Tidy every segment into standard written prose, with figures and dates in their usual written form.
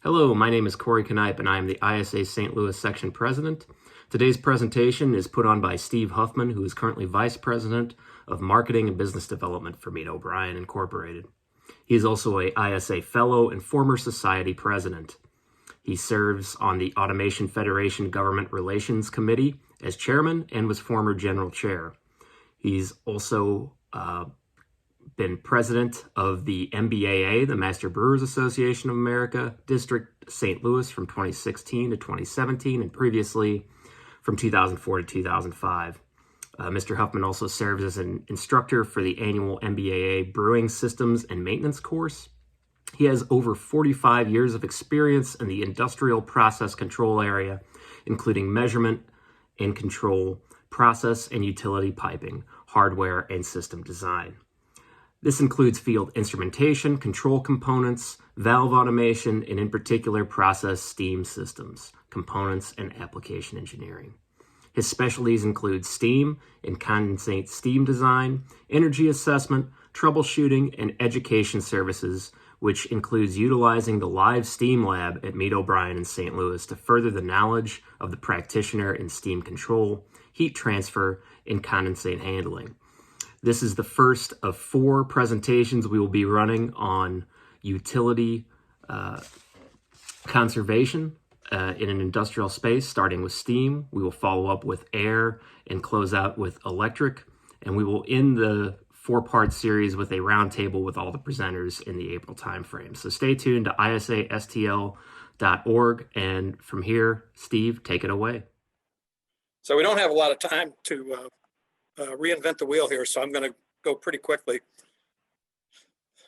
Hello, my name is Corey Knipe, and I am the ISA St. Louis Section President. Today's presentation is put on by Steve Huffman, who is currently Vice President of Marketing and Business Development for Mead O'Brien Incorporated. He is also a ISA Fellow and former Society President. He serves on the Automation Federation Government Relations Committee as Chairman and was former General Chair. He's also been president of the MBAA, the Master Brewers Association of America, District St. Louis from 2016 to 2017, and previously from 2004 to 2005. Mr. Huffman also serves as an instructor for the annual MBAA Brewing Systems and Maintenance course. He has over 45 years of experience in the industrial process control area, including measurement and control, process and utility piping, hardware, and system design. This includes field instrumentation, control components, valve automation, and in particular process steam systems, components, and application engineering. His specialties include steam and condensate steam design, energy assessment, troubleshooting, and education services, which includes utilizing the live steam lab at Mead O'Brien in St. Louis to further the knowledge of the practitioner in steam control, heat transfer, and condensate handling. This is the first of 4 presentations we will be running on utility conservation in an industrial space, starting with steam. We will follow up with air and close out with electric. And we will end the 4-part series with a roundtable with all the presenters in the April timeframe. So stay tuned to isastl.org. And from here, Steve, take it away. So we don't have a lot of time to reinvent the wheel here, so I'm going to go pretty quickly.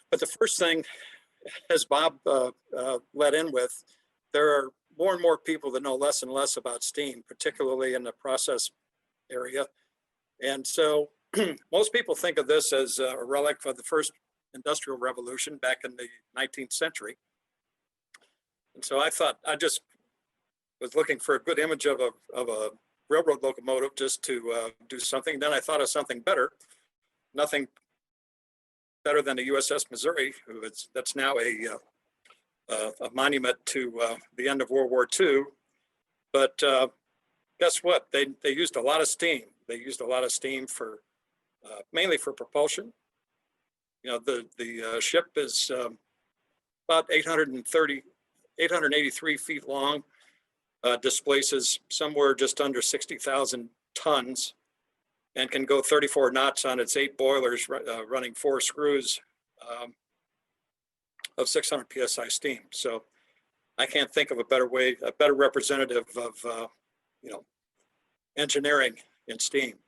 But the first thing, as Bob led in with, there are more and more people that know less and less about steam, particularly in the process area. And so most people think of this as a relic of the first industrial revolution back in the 19th century. And so I thought, I just was looking for a good image of a railroad locomotive just to do something. Then I thought of something better. Nothing better than the USS Missouri, that's now a monument to the end of World War II. But guess what? They used a lot of steam. They used a lot of steam for mainly for propulsion. You know, the ship is about 883 feet long. Displaces somewhere just under 60,000 tons and can go 34 knots on its 8 boilers running 4 screws of 600 psi steam. So I can't think of a better representative of engineering in steam.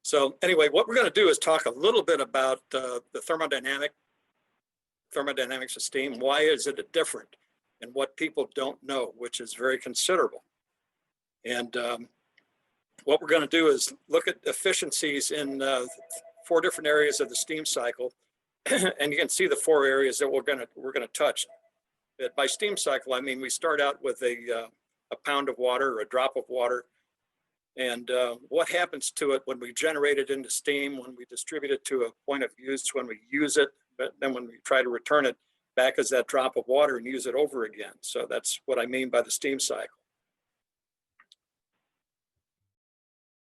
So anyway, what we're going to do is talk a little bit about the thermodynamics of steam. Why is it different? And what people don't know, which is very considerable. And what we're going to do is look at efficiencies in 4 different areas of the steam cycle, and you can see the 4 areas that we're going to touch. By steam cycle, I mean we start out with a pound of water or a drop of water, and what happens to it when we generate it into steam, when we distribute it to a point of use, when we use it, but then when we try to return it back as that drop of water and use it over again. So that's what I mean by the steam cycle.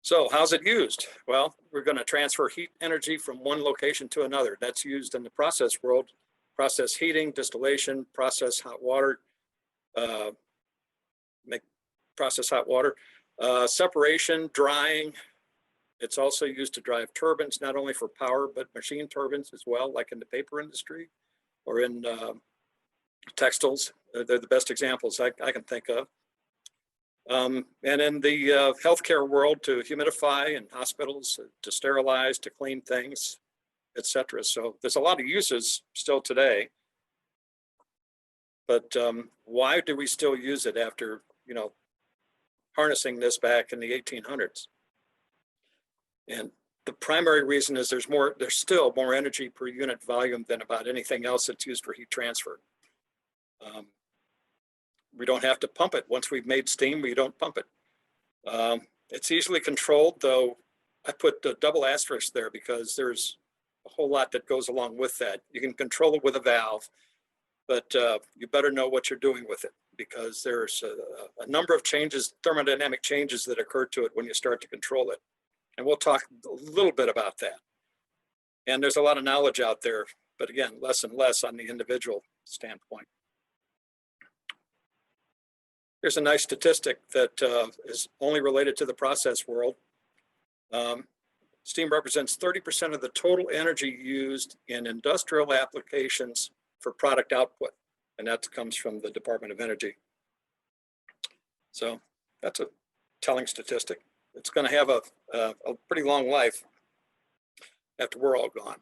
So how's it used? Well, we're going to transfer heat energy from one location to another. That's used in the process world, process heating, distillation, process hot water, separation, drying. It's also used to drive turbines, not only for power, but machine turbines as well, like in the paper industry or in textiles. They're the best examples I can think of. And in the healthcare world, to humidify, in hospitals, to sterilize, to clean things, etc. So there's a lot of uses still today. But why do we still use it after, harnessing this back in the 1800s? And the primary reason is there's still more energy per unit volume than about anything else that's used for heat transfer. We don't have to pump it. Once we've made steam, we don't pump it. It's easily controlled, though I put the double asterisk there because there's a whole lot that goes along with that. You can control it with a valve, but you better know what you're doing with it, because there's a number of changes, thermodynamic changes that occur to it when you start to control it. And we'll talk a little bit about that. And there's a lot of knowledge out there, but again, less and less on the individual standpoint. Here's a nice statistic that is only related to the process world. Steam represents 30% of the total energy used in industrial applications for product output, and that comes from the Department of Energy. So that's a telling statistic. It's going to have a pretty long life after we're all gone.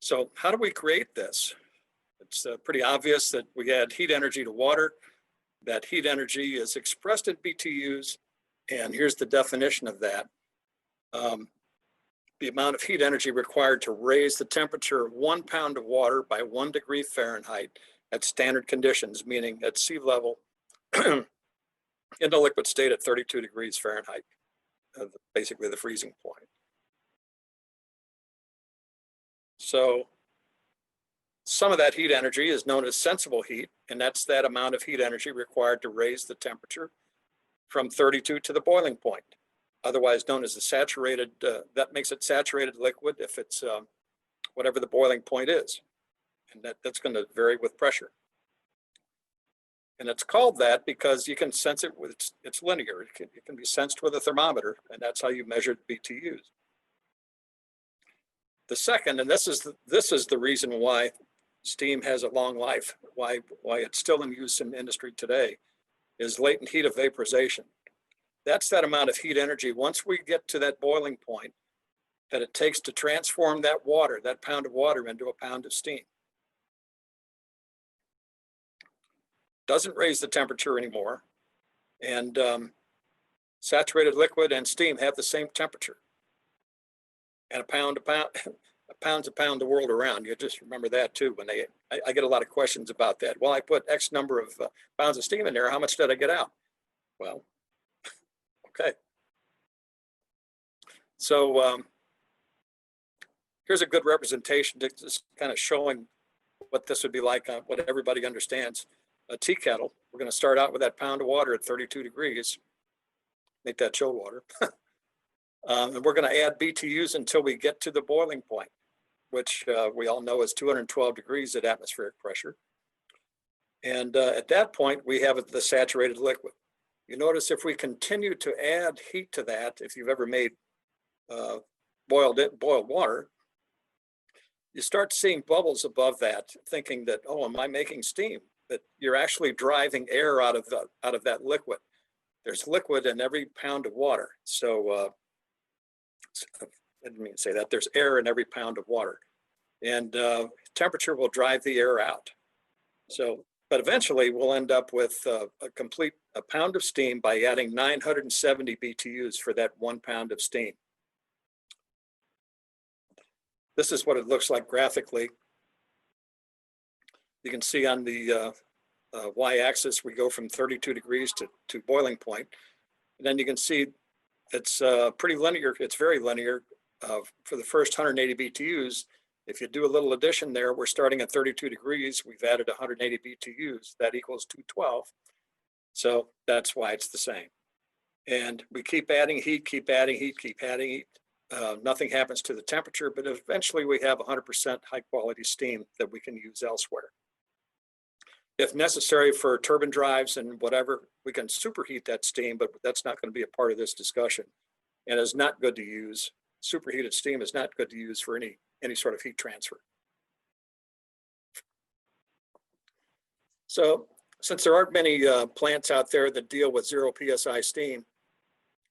So how do we create this? It's pretty obvious that we add heat energy to water. That heat energy is expressed in BTUs, and here's the definition of that. The amount of heat energy required to raise the temperature of 1 pound of water by 1 degree Fahrenheit at standard conditions, meaning at sea level in the liquid state at 32 degrees Fahrenheit, basically the freezing point. So some of that heat energy is known as sensible heat, and that's that amount of heat energy required to raise the temperature from 32 to the boiling point, otherwise known as the saturated, that makes it saturated liquid if it's whatever the boiling point is. And that's going to vary with pressure. And it's called that because you can sense it with, it's linear. It can be sensed with a thermometer, and that's how you measure BTUs. The second, and this is the reason why steam has a long life, why it's still in use in industry today, is latent heat of vaporization. That's that amount of heat energy, once we get to that boiling point, that it takes to transform that water, that pound of water, into a pound of steam. Doesn't raise the temperature anymore. And saturated liquid and steam have the same temperature. And a pound's a pound the world around. You just remember that too. When I get a lot of questions about that. Well, I put X number of pounds of steam in there. How much did I get out? Well, okay. So here's a good representation, just kind of showing what this would be like, what everybody understands. A tea kettle. We're going to start out with that pound of water at 32 degrees. Make that chilled water. And we're going to add BTUs until we get to the boiling point, which we all know is 212 degrees at atmospheric pressure. And at that point, we have the saturated liquid. You notice if we continue to add heat to that, if you've ever made boiled water, you start seeing bubbles above that, thinking that, oh, am I making steam? That you're actually driving air out of that liquid. There's liquid in every pound of water. So I didn't mean to say that. There's air in every pound of water, and temperature will drive the air out. So, but eventually we'll end up with a pound of steam by adding 970 BTUs for that 1 pound of steam. This is what it looks like graphically. You can see on the y-axis, we go from 32 degrees to boiling point. And then you can see it's pretty linear. It's very linear for the first 180 BTUs. If you do a little addition there, we're starting at 32 degrees. We've added 180 BTUs. That equals 212. So that's why it's the same. And we keep adding heat, keep adding heat, keep adding heat. Nothing happens to the temperature, but eventually we have 100% high quality steam that we can use elsewhere. If necessary for turbine drives and whatever, we can superheat that steam, but that's not going to be a part of this discussion. And is not good to use. Superheated steam is not good to use for any sort of heat transfer. So since there aren't many plants out there that deal with 0 PSI steam,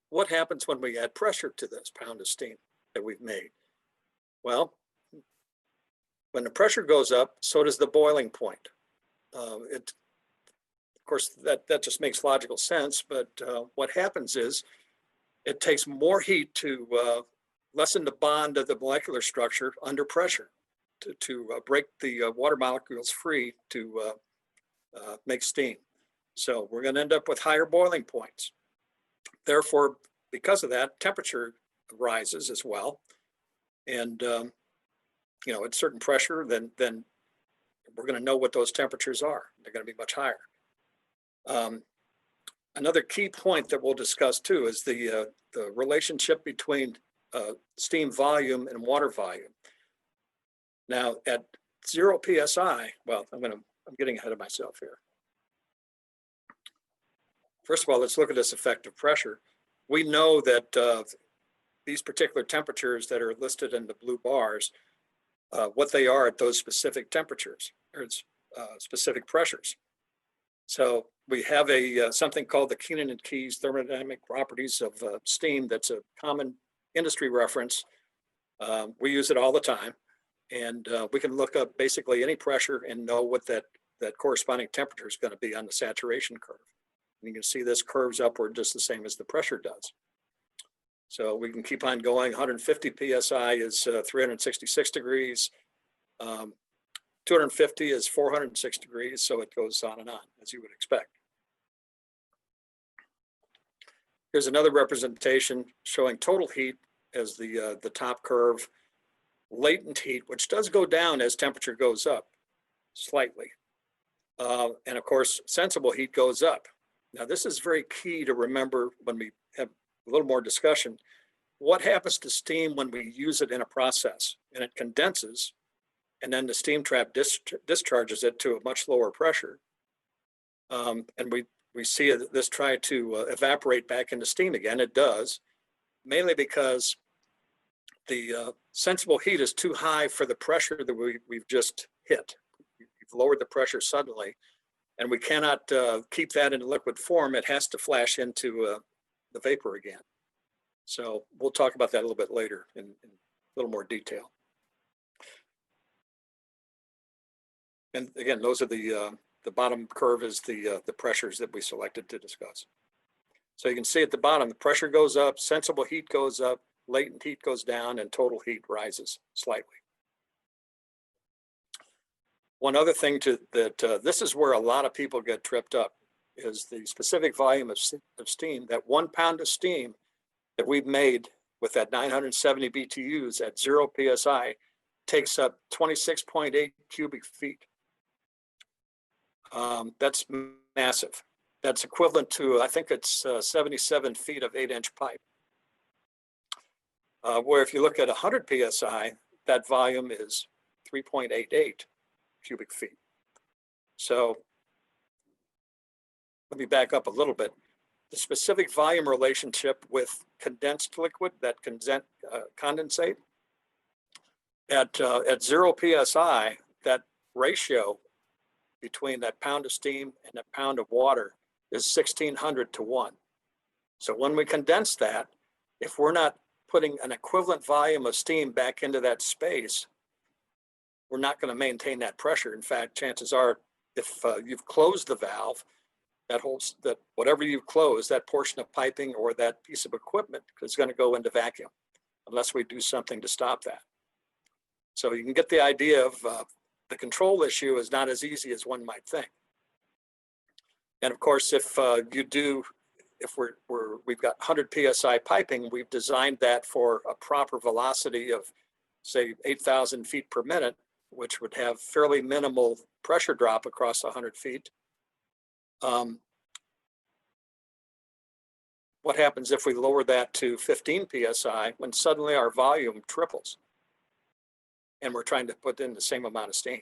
what happens when we add pressure to this pound of steam that we've made? Well, when the pressure goes up, so does the boiling point. Of course, that just makes logical sense, but what happens is it takes more heat to lessen the bond of the molecular structure under pressure to break the water molecules free to make steam. So we're going to end up with higher boiling points. Therefore, because of that, temperature rises as well. And at certain pressure, then we're going to know what those temperatures are. They're going to be much higher. Another key point that we'll discuss too is the relationship between steam volume and water volume. Now at 0 psi, well, I'm getting ahead of myself here. First of all, let's look at this effective pressure. We know that these particular temperatures that are listed in the blue bars, what they are at those specific temperatures or specific pressures. So we have something called the Keenan and Keyes thermodynamic properties of steam. That's a common industry reference. We use it all the time, and we can look up basically any pressure and know what that corresponding temperature is going to be on the saturation curve. And you can see this curves upward just the same as the pressure does. So we can keep on going. 150 psi is 366 degrees. 250 is 406 degrees. So it goes on, as you would expect. Here's another representation showing total heat as the top curve, latent heat, which does go down as temperature goes up slightly. And of course, sensible heat goes up. Now, this is very key to remember when we have a little more discussion. What happens to steam when we use it in a process and it condenses, and then the steam trap discharges it to a much lower pressure? And we see this try to evaporate back into steam again. It does, mainly because the sensible heat is too high for the pressure that we've just hit. We've lowered the pressure suddenly, and we cannot keep that in liquid form. It has to flash into the vapor again. So we'll talk about that a little bit later in a little more detail. And again, those are the bottom curve is the pressures that we selected to discuss. So you can see at the bottom, the pressure goes up, sensible heat goes up, latent heat goes down, and total heat rises slightly. One other thing this is where a lot of people get tripped up, is the specific volume of steam. That 1 pound of steam that we've made with that 970 BTUs at 0 psi takes up 26.8 cubic feet. That's massive. That's equivalent to, I think it's 77 feet of 8-inch pipe. Where if you look at 100 psi, that volume is 3.88 cubic feet. So let me back up a little bit. The specific volume relationship with condensed liquid, that condensate, at 0 psi, that ratio between that pound of steam and a pound of water is 1,600 to 1. So when we condense that, if we're not putting an equivalent volume of steam back into that space, we're not going to maintain that pressure. In fact, chances are, if you've closed the valve, that whatever you've closed, that portion of piping or that piece of equipment is going to go into vacuum unless we do something to stop that. So you can get the idea of the control issue is not as easy as one might think. And of course, if we've got 100 psi piping, we've designed that for a proper velocity of, say, 8,000 feet per minute, which would have fairly minimal pressure drop across 100 feet. What happens if we lower that to 15 psi when suddenly our volume triples and we're trying to put in the same amount of steam?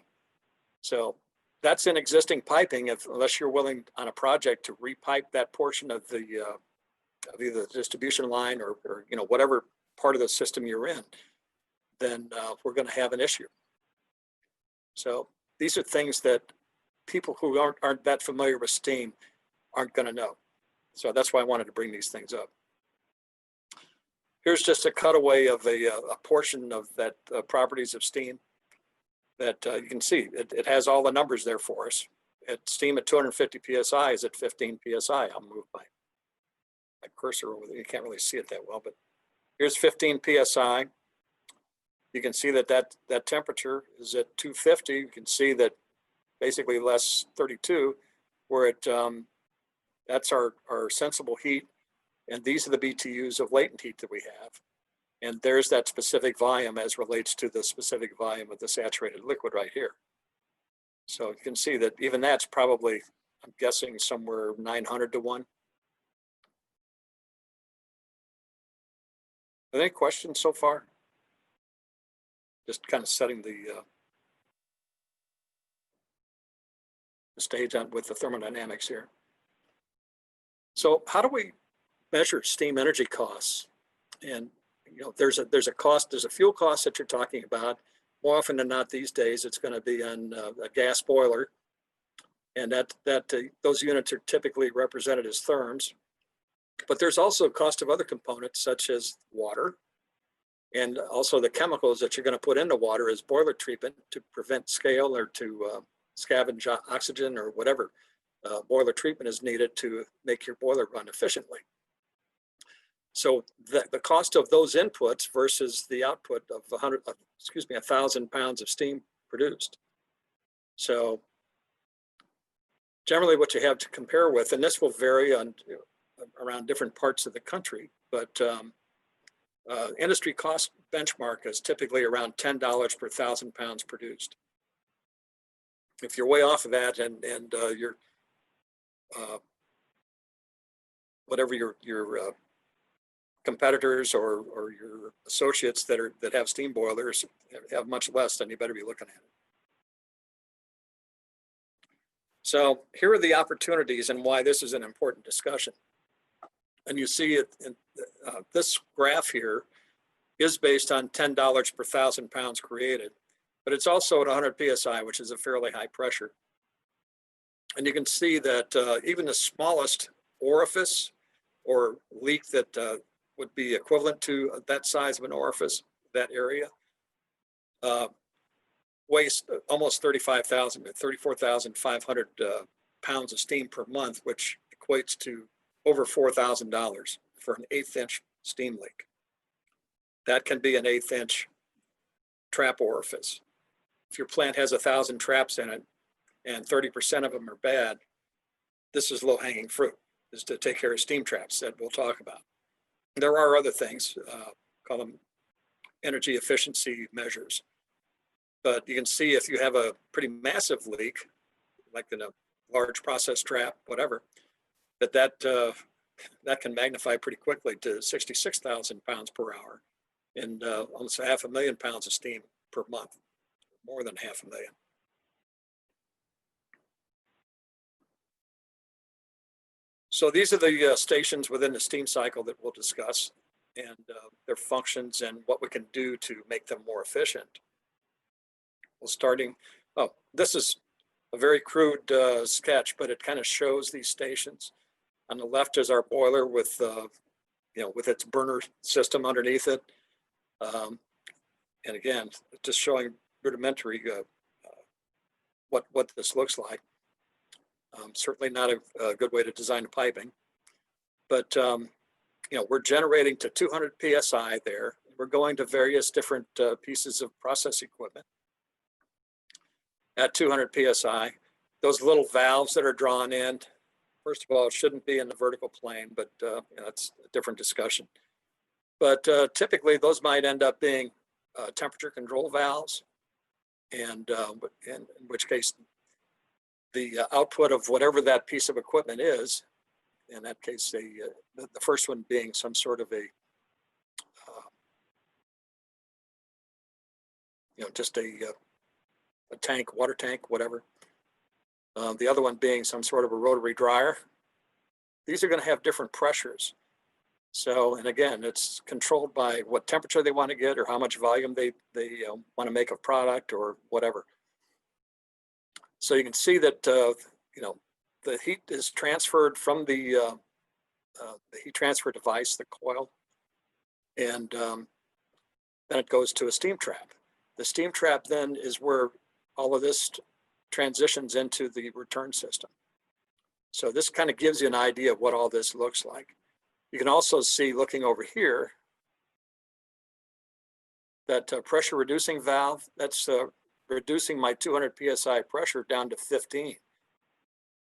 So that's in existing piping, unless you're willing on a project to repipe that portion of the of either the distribution line or whatever part of the system you're in, then we're going to have an issue. So these are things that people who aren't that familiar with steam aren't going to know. So that's why I wanted to bring these things up. Here's just a cutaway of a portion of that properties of steam that you can see. It has all the numbers there for us. Steam at 250 psi is at 15 psi. I'll move my cursor over there. You can't really see it that well, but here's 15 psi. You can see that temperature is at 250. You can see that basically less 32, where that's our sensible heat. And these are the BTUs of latent heat that we have. And there's that specific volume as relates to the specific volume of the saturated liquid right here. So you can see that even that's probably, I'm guessing, somewhere 900 to 1. Any questions so far? Just kind of setting the stage on with the thermodynamics here. So how do we measure steam energy costs? And there's a cost, there's a fuel cost that you're talking about. More often than not these days, it's going to be on a gas boiler, and those units are typically represented as therms. But there's also cost of other components such as water, and also the chemicals that you're going to put into water as boiler treatment to prevent scale or to scavenge oxygen or whatever boiler treatment is needed to make your boiler run efficiently. So the cost of those inputs versus the output of 1,000 pounds of steam produced. So generally what you have to compare with, and this will vary around different parts of the country, but industry cost benchmark is typically around $10 per 1,000 pounds produced. If you're way off of that and you're whatever your competitors or your associates that have steam boilers have much less, then you better be looking at it. So here are the opportunities and why this is an important discussion. And you see it in this graph here is based on $10 per 1,000 pounds created, but it's also at 100 PSI, which is a fairly high pressure. And you can see that even the smallest orifice or leak that would be equivalent to that size of an orifice, that area, weighs almost 35,000 to 34,500 pounds of steam per month, which equates to over $4,000 for an 1/8 inch steam leak. That can be an 1/8 inch trap orifice. If your plant has 1,000 traps in it and 30% of them are bad, this is low-hanging fruit, is to take care of steam traps that we'll talk about. There are other things, call them energy efficiency measures. But you can see if you have a pretty massive leak, like in a large process trap, whatever, that can magnify pretty quickly to 66,000 pounds per hour and almost 500,000 pounds of steam per month, more than 500,000. So these are the stations within the steam cycle that we'll discuss, and their functions and what we can do to make them more efficient. Well, this is a very crude sketch, but it kind of shows these stations. On the left is our boiler with its burner system underneath it. And again, just showing rudimentary what this looks like. Certainly not a good way to design the piping, but we're generating to 200 PSI there. We're going to various different pieces of process equipment at 200 PSI. Those little valves that are drawn in, first of all, it shouldn't be in the vertical plane, but that's a different discussion. But typically those might end up being temperature control valves, and in which case the output of whatever that piece of equipment is, in that case, the first one being some sort of just a tank, water tank, whatever. The other one being some sort of a rotary dryer. These are going to have different pressures. So, and again, it's controlled by what temperature they want to get or how much volume they want to make of product or whatever. So you can see that the heat is transferred from the heat transfer device, the coil, and then it goes to a steam trap. The steam trap then is where all of this transitions into the return system. So this kind of gives you an idea of what all this looks like. You can also see, looking over here, that pressure reducing valve, that's reducing my 200 PSI pressure down to 15.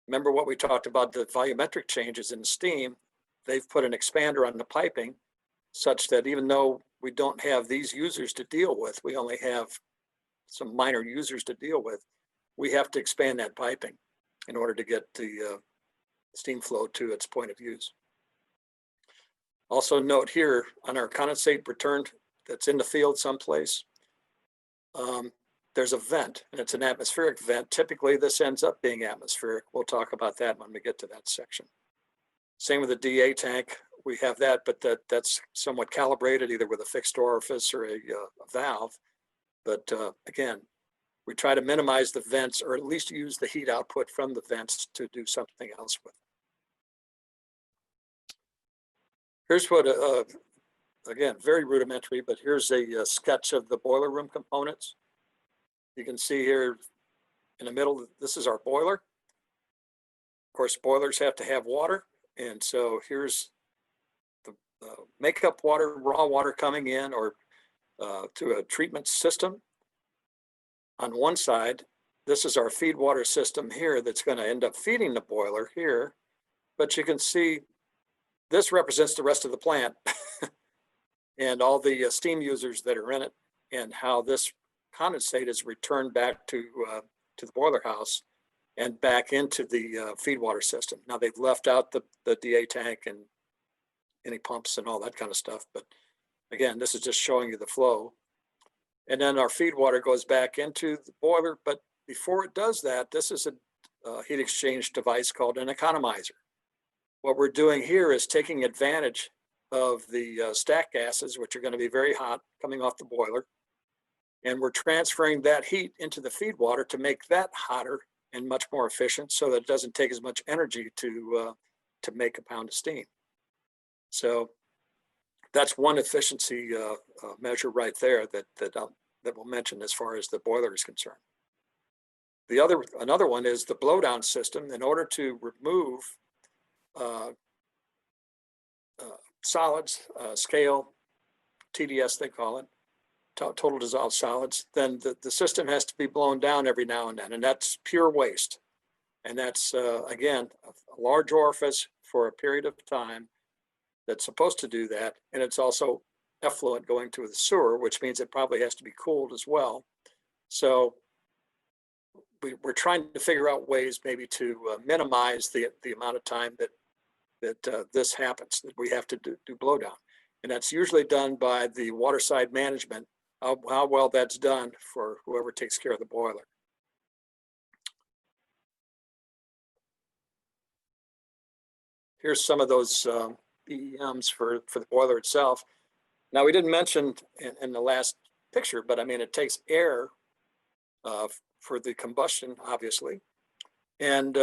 Remember what we talked about, the volumetric changes in steam. They've put an expander on the piping such that even though we don't have these users to deal with, we only have some minor users to deal with, we have to expand that piping in order to get the steam flow to its point of use. Also note here on our condensate return that's in the field someplace, there's a vent, and it's an atmospheric vent. Typically this ends up being atmospheric. We'll talk about that when we get to that section. Same with the DA tank. We have that, but that's somewhat calibrated either with a fixed orifice or a valve. But again, we try to minimize the vents, or at least use the heat output from the vents to do something else with. Here's what, again, very rudimentary, but here's a sketch of the boiler room components. You can see here in the middle, this is our boiler. Of course, boilers have to have water. And so here's the makeup water, raw water coming in, or to a treatment system. On one side, this is our feed water system here that's going to end up feeding the boiler here. But you can see this represents the rest of the plant and all the steam users that are in it, and how this condensate is returned back to the boiler house and back into the feed water system. Now they've left out the DA tank and any pumps and all that kind of stuff. But again, this is just showing you the flow. And then our feed water goes back into the boiler. But before it does that, this is a heat exchange device called an economizer. What we're doing here is taking advantage of the stack gases, which are going to be very hot coming off the boiler. And we're transferring that heat into the feed water to make that hotter and much more efficient, so that it doesn't take as much energy to make a pound of steam. So that's one efficiency measure right there that we'll mention as far as the boiler is concerned. Another one is the blowdown system. In order to remove solids, scale, TDS they call it, total dissolved solids, then the system has to be blown down every now and then, and that's pure waste. And that's, again, a large orifice for a period of time that's supposed to do that. And it's also effluent going to the sewer, which means it probably has to be cooled as well. So we're trying to figure out ways maybe to minimize the amount of time that this happens, that we have to do blowdown. And that's usually done by the waterside management, how well that's done for whoever takes care of the boiler. Here's some of those EEMs for the boiler itself. Now, we didn't mention in the last picture, but I mean, it takes air for the combustion, obviously. And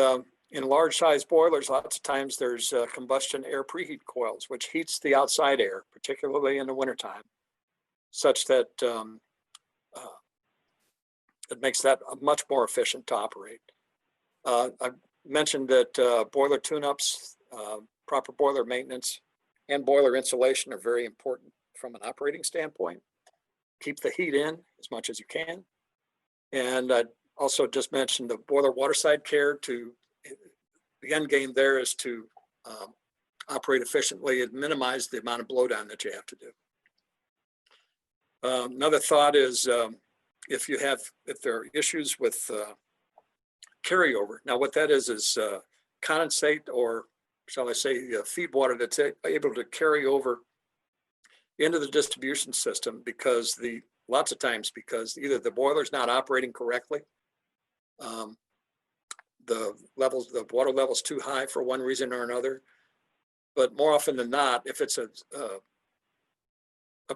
in large size boilers, lots of times there's combustion air preheat coils, which heats the outside air, particularly in the wintertime, such that it makes that much more efficient to operate. I mentioned that boiler tune-ups, proper boiler maintenance, and boiler insulation are very important from an operating standpoint. Keep the heat in as much as you can. And I also just mentioned the boiler waterside care. The end game there is to operate efficiently and minimize the amount of blowdown that you have to do. Another thought is if there are issues with carryover. Now, what that is condensate, or shall I say feed water that's able to carry over into the distribution system because lots of times because either the boiler's not operating correctly, the water level's too high for one reason or another. But more often than not, if it's a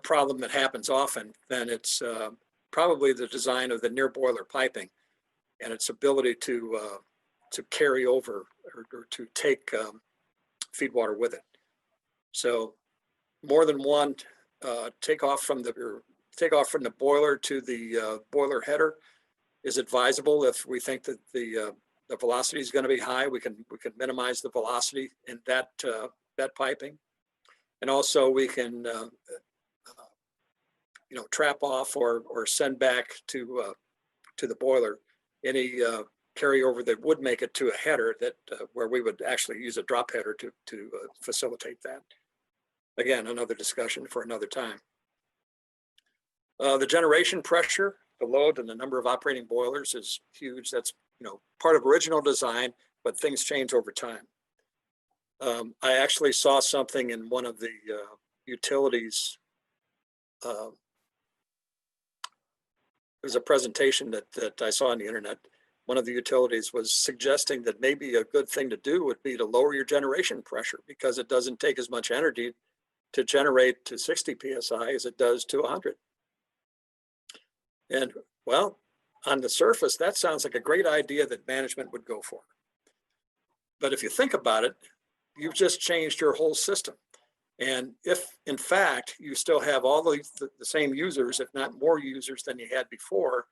problem that happens often, then it's probably the design of the near boiler piping and its ability to carry over or to take feed water with it. So more than one take off from the boiler to the boiler header is advisable. If we think that the velocity is going to be high, we can minimize the velocity in that piping, and also we can trap off or send back to the boiler any carryover that would make it to a header where we would actually use a drop header to facilitate that. Again, another discussion for another time. The generation pressure, the load, and the number of operating boilers is huge. That's part of original design, but things change over time. I actually saw something in one of the utilities. There's a presentation that I saw on the internet. One of the utilities was suggesting that maybe a good thing to do would be to lower your generation pressure because it doesn't take as much energy to generate to 60 psi as it does to 100. And well, on the surface, that sounds like a great idea that management would go for. But if you think about it, you've just changed your whole system. And if, in fact, you still have all the same users, if not more users than you had before,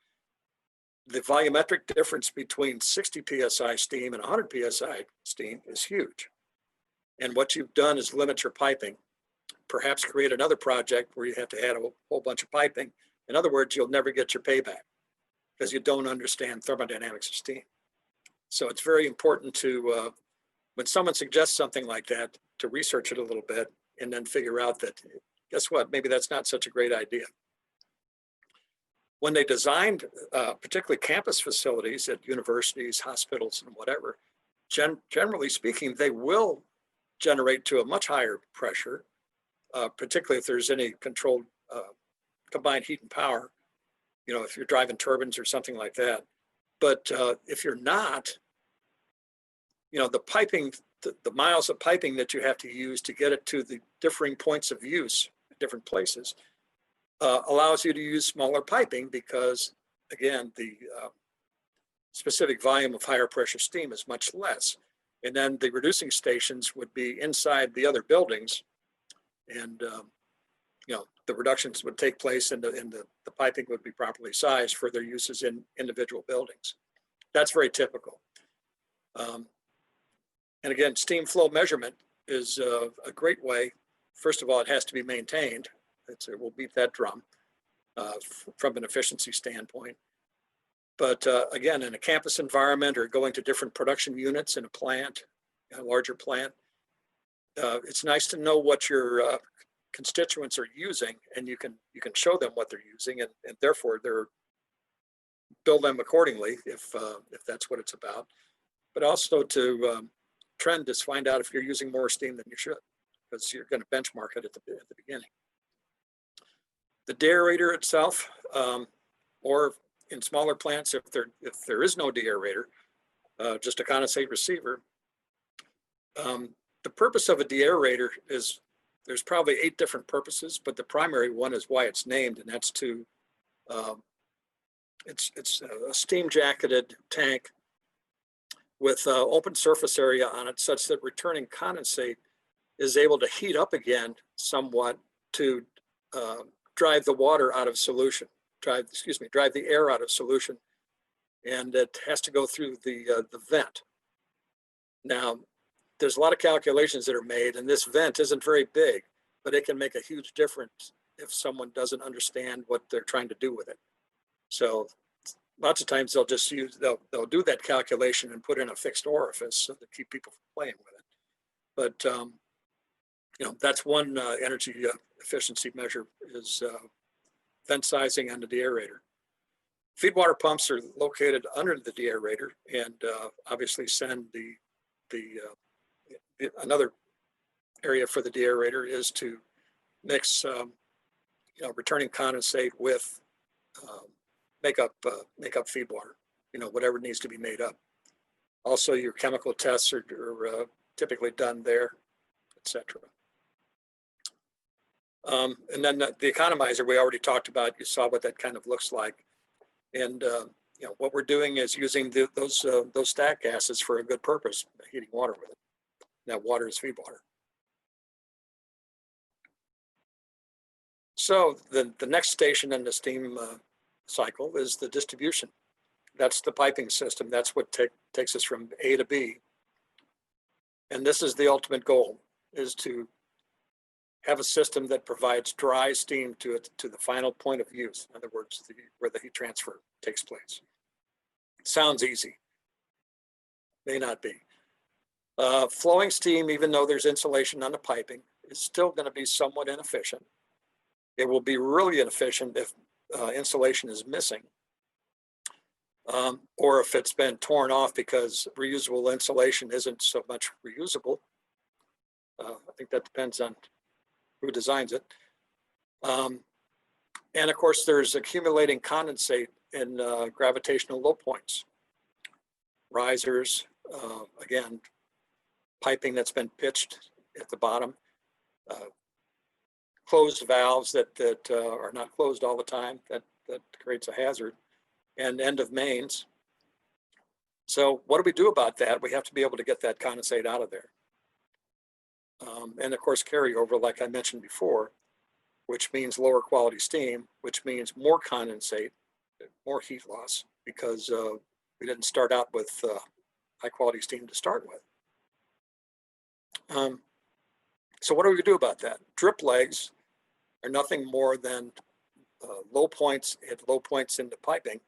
the volumetric difference between 60 psi steam and 100 psi steam is huge. And what you've done is limit your piping, perhaps create another project where you have to add a whole bunch of piping. In other words, you'll never get your payback because you don't understand thermodynamics of steam. So it's very important to, when someone suggests something like that, to research it a little bit and then figure out that, guess what, maybe that's not such a great idea. When they designed particularly campus facilities at universities, hospitals, and whatever, generally speaking, they will generate to a much higher pressure, particularly if there's any controlled combined heat and power, if you're driving turbines or something like that. But if you're not, the piping, the miles of piping that you have to use to get it to the differing points of use at different places allows you to use smaller piping because, again, the specific volume of higher pressure steam is much less. And then the reducing stations would be inside the other buildings, and the reductions would take place and the piping would be properly sized for their uses in individual buildings. That's very typical. And again, steam flow measurement is a great way. First of all, it has to be maintained. We'll beat that drum from an efficiency standpoint. But again, in a campus environment or going to different production units in a plant, a larger plant, it's nice to know what your constituents are using, and you can show them what they're using, and therefore build them accordingly if that's what it's about. But also to trend is find out if you're using more steam than you should, because you're going to benchmark it at the beginning. The deaerator itself, or in smaller plants, if there is no deaerator, just a condensate receiver. The purpose of a deaerator is, there's probably 8 different purposes, but the primary one is why it's named, and that's to, it's a steam jacketed tank with open surface area on it such that returning condensate is able to heat up again somewhat to drive the water out of solution, drive the air out of solution. And it has to go through the vent. Now, there's a lot of calculations that are made, and this vent isn't very big, but it can make a huge difference if someone doesn't understand what they're trying to do with it. So lots of times they'll do that calculation and put in a fixed orifice so to keep people from playing with it. But that's one energy efficiency measure is vent sizing on the deaerator. Feed water pumps are located under the deaerator and obviously send another area for the deaerator is to mix returning condensate with make up feed water, whatever needs to be made up. Also, your chemical tests are typically done there, etc. And then the economizer we already talked about. You saw what that kind of looks like. And what we're doing is using those stack gases for a good purpose, heating water with it. That water is feed water. So the next station in the steam cycle is the distribution. That's the piping system. That's what takes us from A to B. And this is the ultimate goal, is to have a system that provides dry steam to the final point of use. In other words, where the heat transfer takes place. Sounds easy. May not be. Flowing steam, even though there's insulation on the piping, is still going to be somewhat inefficient. It will be really inefficient if insulation is missing, or if it's been torn off because reusable insulation isn't so much reusable. I think that depends on who designs it. And of course, there's accumulating condensate in gravitational low points, risers, again, piping that's been pitched at the bottom, closed valves that are not closed all the time, that creates a hazard, and end of mains. So what do we do about that? We have to be able to get that condensate out of there. And of course, carryover, like I mentioned before, which means lower quality steam, which means more condensate, more heat loss, because we didn't start out with high quality steam to start with. So what do we do about that? Drip legs are nothing more than low points in the piping,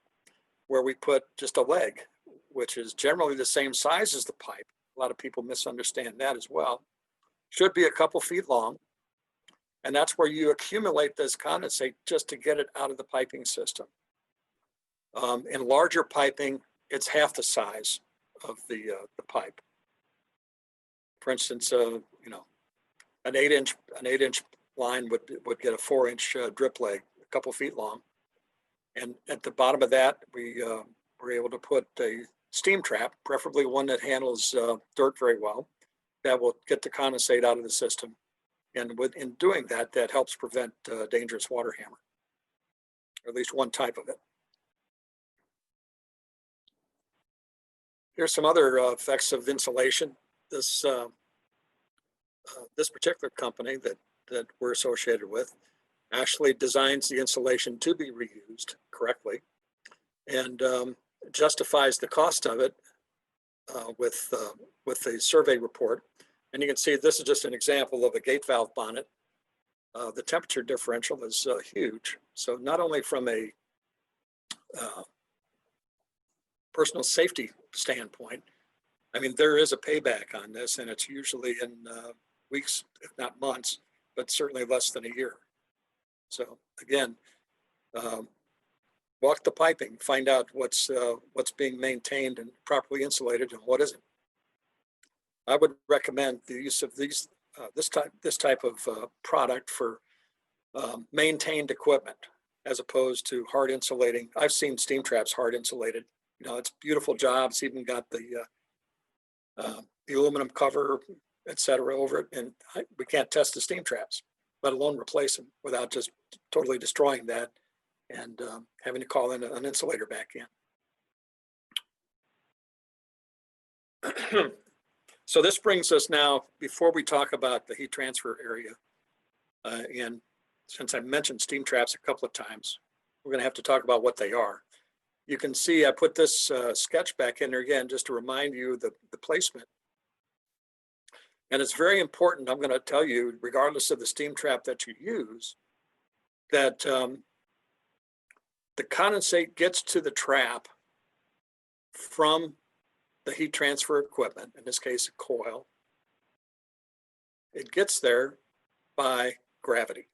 where we put just a leg, which is generally the same size as the pipe. A lot of people misunderstand that as well. Should be a couple feet long. And that's where you accumulate this condensate just to get it out of the piping system. In larger piping, it's half the size of the pipe. For instance, an 8-inch line would get a 4-inch drip leg, a couple feet long. And at the bottom of that, we were able to put a steam trap, preferably one that handles dirt very well, that will get the condensate out of the system. And in doing that, that helps prevent dangerous water hammer, or at least one type of it. Here's some other effects of insulation. This particular company that we're associated with actually designs the insulation to be reused correctly, and justifies the cost of it with the survey report. And you can see this is just an example of a gate valve bonnet. The temperature differential is huge. So not only from a personal safety standpoint, I mean, there is a payback on this, and it's usually in weeks, if not months, but certainly less than a year. So again, walk the piping, find out what's being maintained and properly insulated and what isn't. I would recommend the use of this type of product for maintained equipment, as opposed to hard insulating. I've seen steam traps hard insulated. It's beautiful job. It's even got the aluminum cover, etc., over it, and we can't test the steam traps, let alone replace them, without just totally destroying that and having to call in an insulator back in. So this brings us now, before we talk about the heat transfer area, and since I mentioned steam traps a couple of times, we're going to have to talk about what they are. You can see I put this sketch back in there again just to remind you the placement. And it's very important, I'm going to tell you, regardless of the steam trap that you use, that the condensate gets to the trap from the heat transfer equipment, in this case, a coil. It gets there by gravity.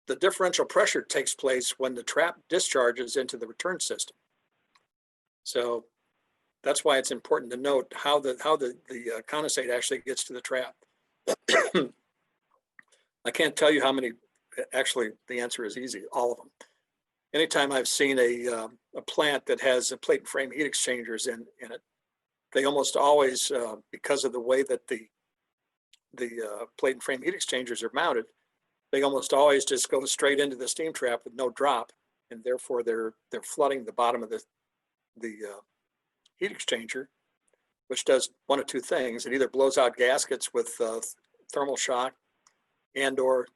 The differential pressure takes place when the trap discharges into the return system. So that's why it's important to note how the condensate actually gets to the trap. I can't tell you how many. Actually, the answer is easy, all of them. Anytime I've seen a plant that has a plate and frame heat exchangers in it, they almost always, because of the way that the plate and frame heat exchangers are mounted, they almost always just go straight into the steam trap with no drop, and therefore they're flooding the bottom of the heat exchanger, which does one of two things. It either blows out gaskets with thermal shock, and or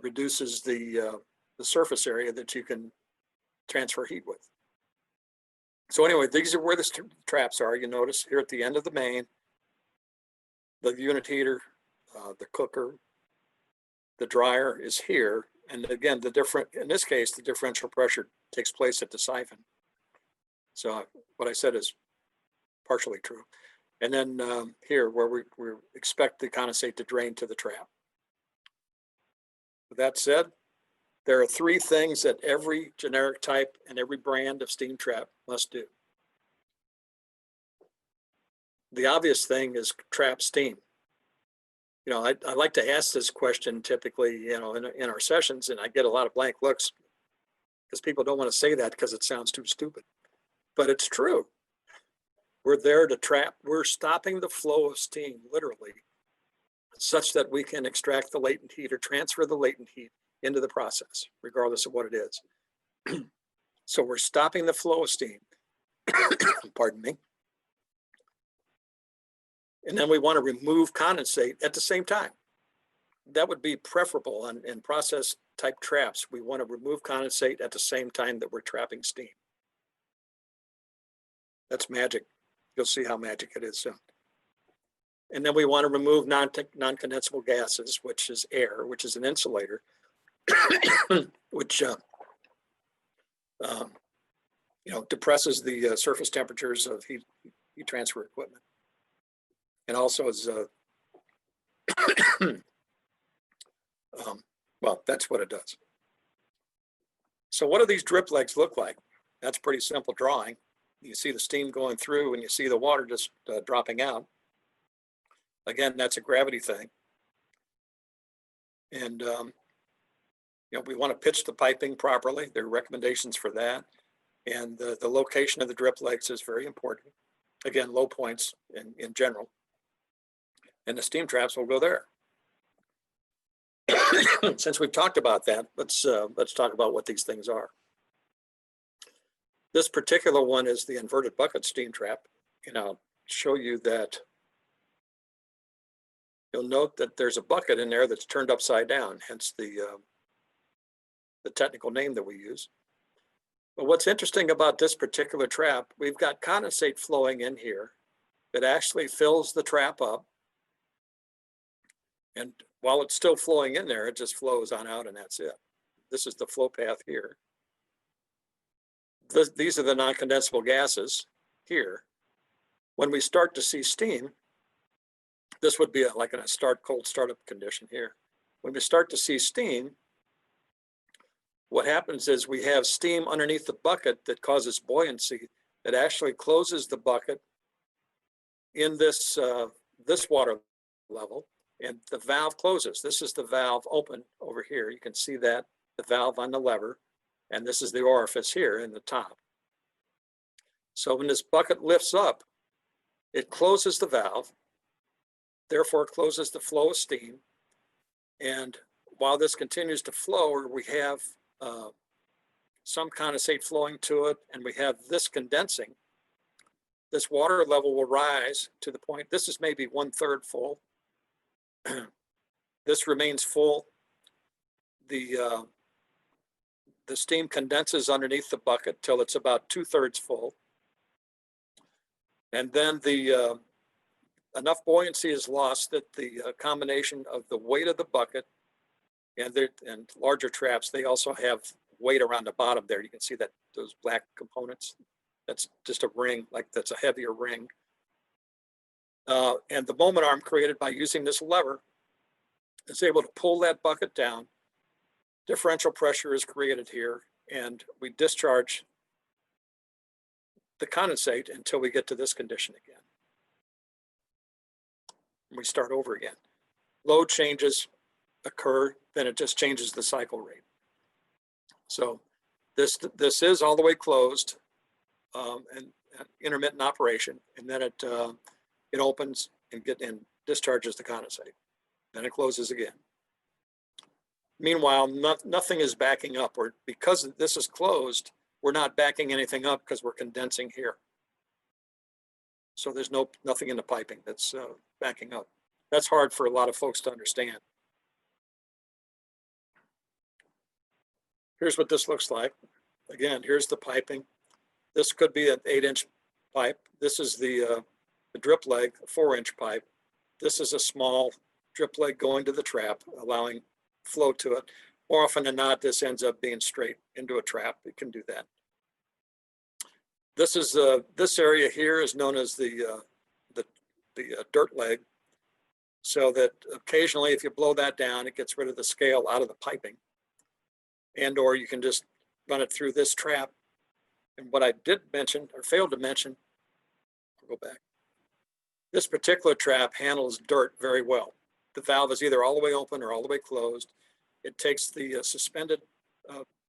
reduces the surface area that you can transfer heat with. So anyway, these are where the traps are. You notice here at the end of the main, the unit heater, the cooker, the dryer is here. And again, in this case, the differential pressure takes place at the siphon. So what I said is partially true. And then here, where we expect the condensate to drain to the trap. With that said, There are three things that every generic type and every brand of steam trap must do. The obvious thing is trap steam. You know, I like to ask this question typically, you know, in our sessions, and I get a lot of blank looks because people don't want to say that because it sounds too stupid. But it's true. We're there to trap. We're stopping the flow of steam, literally, such that we can extract the latent heat or transfer the latent heat into the process, regardless of what it is. So we're stopping the flow of steam. Pardon me. And then we want to remove condensate at the same time. That would be preferable in process type traps. We want to remove condensate at the same time that we're trapping steam. That's magic. You'll see how magic it is soon. And then we want to remove non-condensable gases, which is air, which is an insulator, which you know, depresses the surface temperatures of heat transfer equipment, and also is well, that's what it does. So what do these drip legs look like? That's a pretty simple drawing. You see the steam going through and you see the water just dropping out. Again, that's a gravity thing. And you know, we want to pitch the piping properly. There are recommendations for that. And the location of the drip legs is very important. Again, low points in general. And the steam traps will go there. Since we've talked about that, let's talk about what these things are. This particular one is the inverted bucket steam trap, and I'll show you that. You'll note that there's a bucket in there that's turned upside down, hence the technical name that we use. But what's interesting about this particular trap, we've got condensate flowing in here that actually fills the trap up. And while it's still flowing in there, it just flows on out and that's it. This is the flow path here. These are the non-condensable gases here. When we start to see steam, this would be like in a cold startup condition here. When we start to see steam, what happens is we have steam underneath the bucket that causes buoyancy that actually closes the bucket in this water level, and the valve closes. This is the valve open over here. You can see that, the valve on the lever, and this is the orifice here in the top. So when this bucket lifts up, it closes the valve, therefore it closes the flow of steam. And while this continues to flow, we have some condensate flowing to it, and we have this condensing. This water level will rise to the point, this is maybe 1/3 full. This remains full. The steam condenses underneath the bucket till it's about 2/3 full. And then enough buoyancy is lost that the combination of the weight of the bucket and larger traps, they also have weight around the bottom there. You can see that those black components, that's just a ring, like that's a heavier ring. And the moment arm created by using this lever is able to pull that bucket down. Differential pressure is created here, and we discharge the condensate until we get to this condition again. And we start over again. Load changes occur, then it just changes the cycle rate. So this is all the way closed and intermittent operation, and then it opens and discharges the condensate. Then it closes again. Meanwhile, nothing is backing up, or because this is closed, we're not backing anything up because we're condensing here. So there's nothing in the piping that's backing up. That's hard for a lot of folks to understand. Here's what this looks like. Again, here's the piping. This could be an 8-inch pipe. This is the drip leg, a 4-inch pipe. This is a small drip leg going to the trap, allowing flow to it. More often than not, this ends up being straight into a trap. It can do that. This is this area here is known as the dirt leg, so that occasionally, if you blow that down, it gets rid of the scale out of the piping. or you can just run it through this trap. And what I did mention or failed to mention, I'll go back. This particular trap handles dirt very well. The valve is either all the way open or all the way closed. It takes the suspended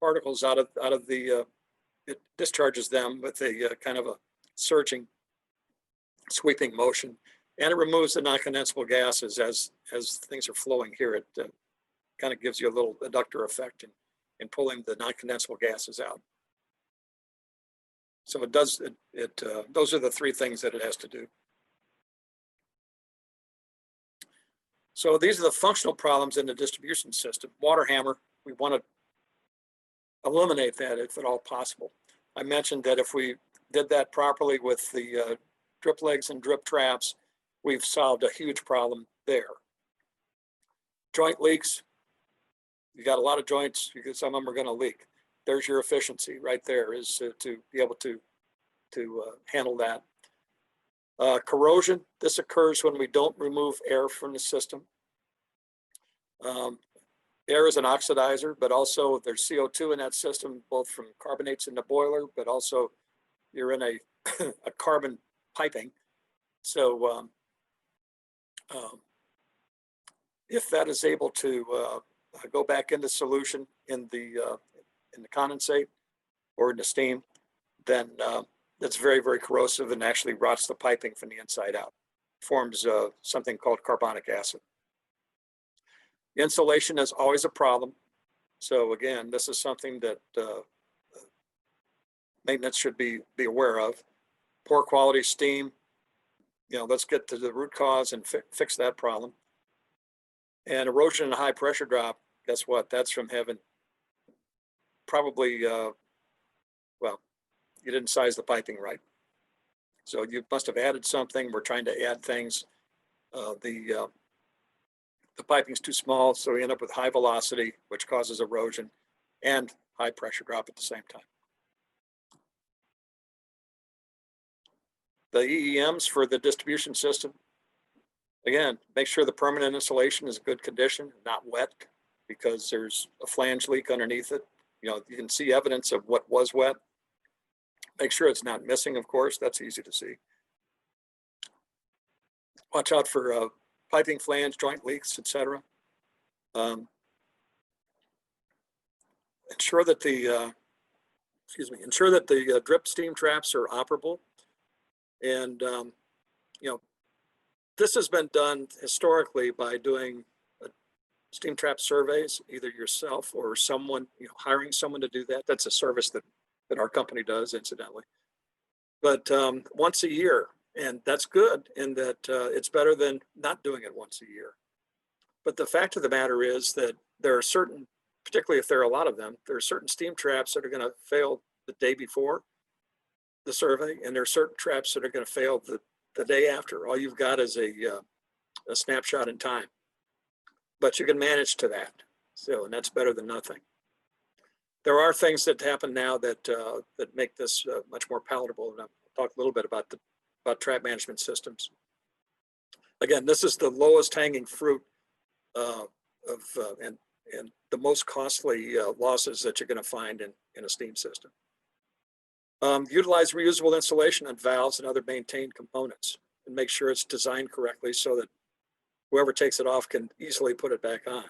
particles out of the, it discharges them with a kind of a surging, sweeping motion, and it removes the non-condensable gases as things are flowing here. It kind of gives you a little adductor effect in pulling the non-condensable gases out. So it does, those are the three things that it has to do. So these are the functional problems in the distribution system. Water hammer, we want to eliminate that if at all possible. I mentioned that if we did that properly with the drip legs and drip traps, we've solved a huge problem there. Joint leaks, you got a lot of joints because some of them are going to leak. There's your efficiency right there, is to be able to handle that. Corrosion, this occurs when we don't remove air from the system. Air is an oxidizer, but also there's CO2 in that system, both from carbonates in the boiler, but also you're in a carbon piping. So if that is able to go back into solution in the condensate or in the steam, then that's very, very corrosive and actually rots the piping from the inside out. Forms something called carbonic acid. Insulation is always a problem. So again, this is something that maintenance should be aware of. Poor quality steam, let's get to the root cause and fix that problem. And erosion and high pressure drop, guess what? That's from having probably, well, you didn't size the piping right. So you must have added something. We're trying to add things. The piping's too small, so we end up with high velocity, which causes erosion and high pressure drop at the same time. The EEMS for the distribution system, again, make sure the permanent insulation is in good condition, not wet, because there's a flange leak underneath it. You can see evidence of what was wet. Make sure it's not missing, of course, that's easy to see. Watch out for piping flange, joint leaks, etc. Ensure that the drip steam traps are operable. And this has been done historically by doing steam trap surveys, either yourself or someone, hiring someone to do that. That's a service that our company does, incidentally. But once a year, and that's good in that it's better than not doing it once a year. But the fact of the matter is that there are certain, particularly if there are a lot of them, there are certain steam traps that are going to fail the day before the survey, and there are certain traps that are going to fail the day after. All you've got is a snapshot in time, but you can manage to that. So, and that's better than nothing. There are things that happen now that make this much more palatable, and I'll talk a little bit about trap management systems. Again, this is the lowest hanging fruit and the most costly losses that you're going to find in a steam system. Utilize reusable insulation on valves and other maintained components, and make sure it's designed correctly so that whoever takes it off can easily put it back on.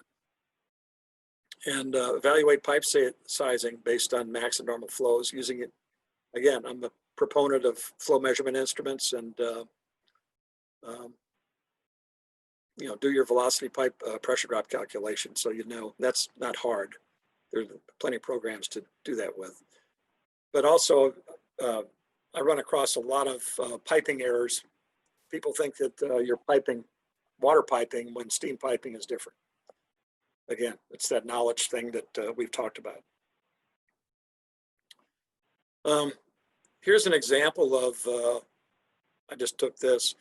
And evaluate pipe sizing based on max and normal flows using it. Again, I'm a proponent of flow measurement instruments, and do your velocity pipe pressure drop calculation, so that's not hard. There's plenty of programs to do that with. But also, I run across a lot of piping errors. People think that you're piping water piping when steam piping is different. Again, it's that knowledge thing that we've talked about. Here's an example of, I just took this,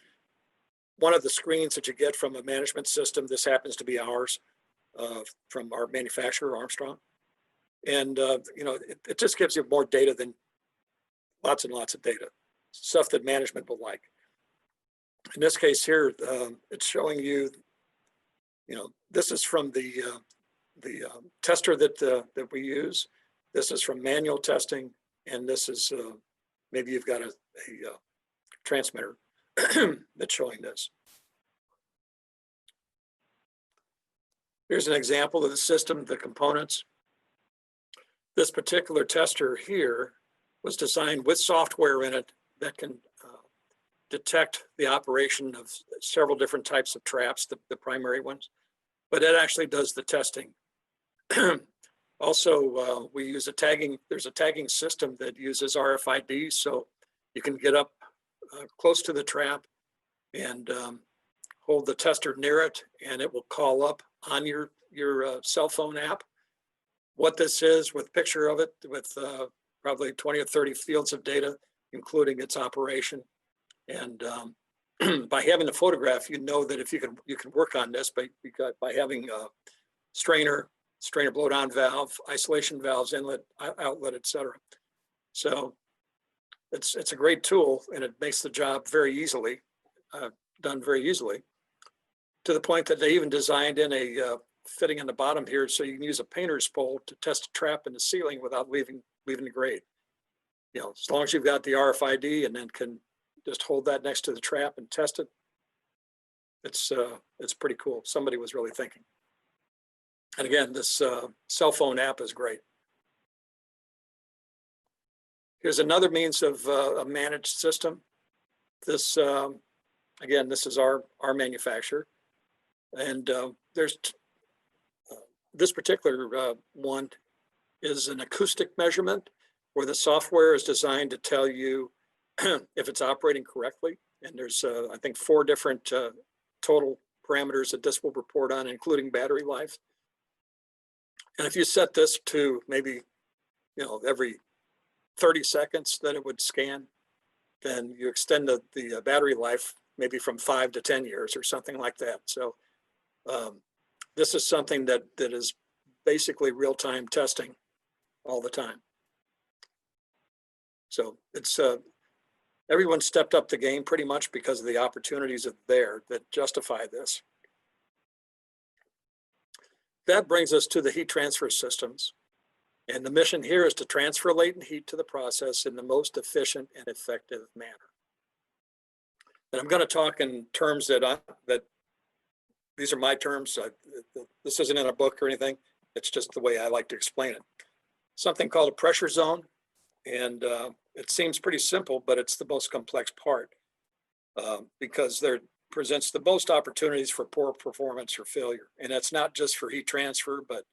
one of the screens that you get from a management system. This happens to be ours, from our manufacturer, Armstrong. And, it just gives you more data than lots and lots of data, stuff that management will like. In this case here, it's showing you, this is from the tester that we use. This is from manual testing, and this is maybe you've got a transmitter that's showing this. Here's an example of the system, the components. This particular tester here was designed with software in it that can detect the operation of several different types of traps, the primary ones, but it actually does the testing. Also, we use there's a tagging system that uses RFID, so you can get up close to the trap and hold the tester near it, and it will call up on your cell phone app what this is, with a picture of it, with probably 20 or 30 fields of data, including its operation. And by having the photograph, you know that if you can work on this by having a strainer blowdown valve, isolation valves, inlet, outlet, etc. So it's a great tool, and it makes the job done very easily, to the point that they even designed in a fitting in the bottom here, so you can use a painter's pole to test a trap in the ceiling without leaving the grade. You know, as long as you've got the RFID and then can just hold that next to the trap and test it, it's pretty cool. Somebody was really thinking. And again, this cell phone app is great. Here's another means of a managed system. This, again, this is our manufacturer. And there's this particular one is an acoustic measurement, where the software is designed to tell you if it's operating correctly. And there's, I think, 4 different total parameters that this will report on, including battery life. And if you set this to maybe, every 30 seconds that it would scan, then you extend the battery life maybe from 5 to 10 years or something like that. So this is something that is basically real-time testing all the time. So it's everyone stepped up the game pretty much because of the opportunities there that justify this. That brings us to the heat transfer systems. And the mission here is to transfer latent heat to the process in the most efficient and effective manner. And I'm going to talk in terms that these are my terms. This isn't in a book or anything. It's just the way I like to explain it. Something called a pressure zone. And it seems pretty simple, but it's the most complex part because there presents the most opportunities for poor performance or failure. And that's not just for heat transfer, but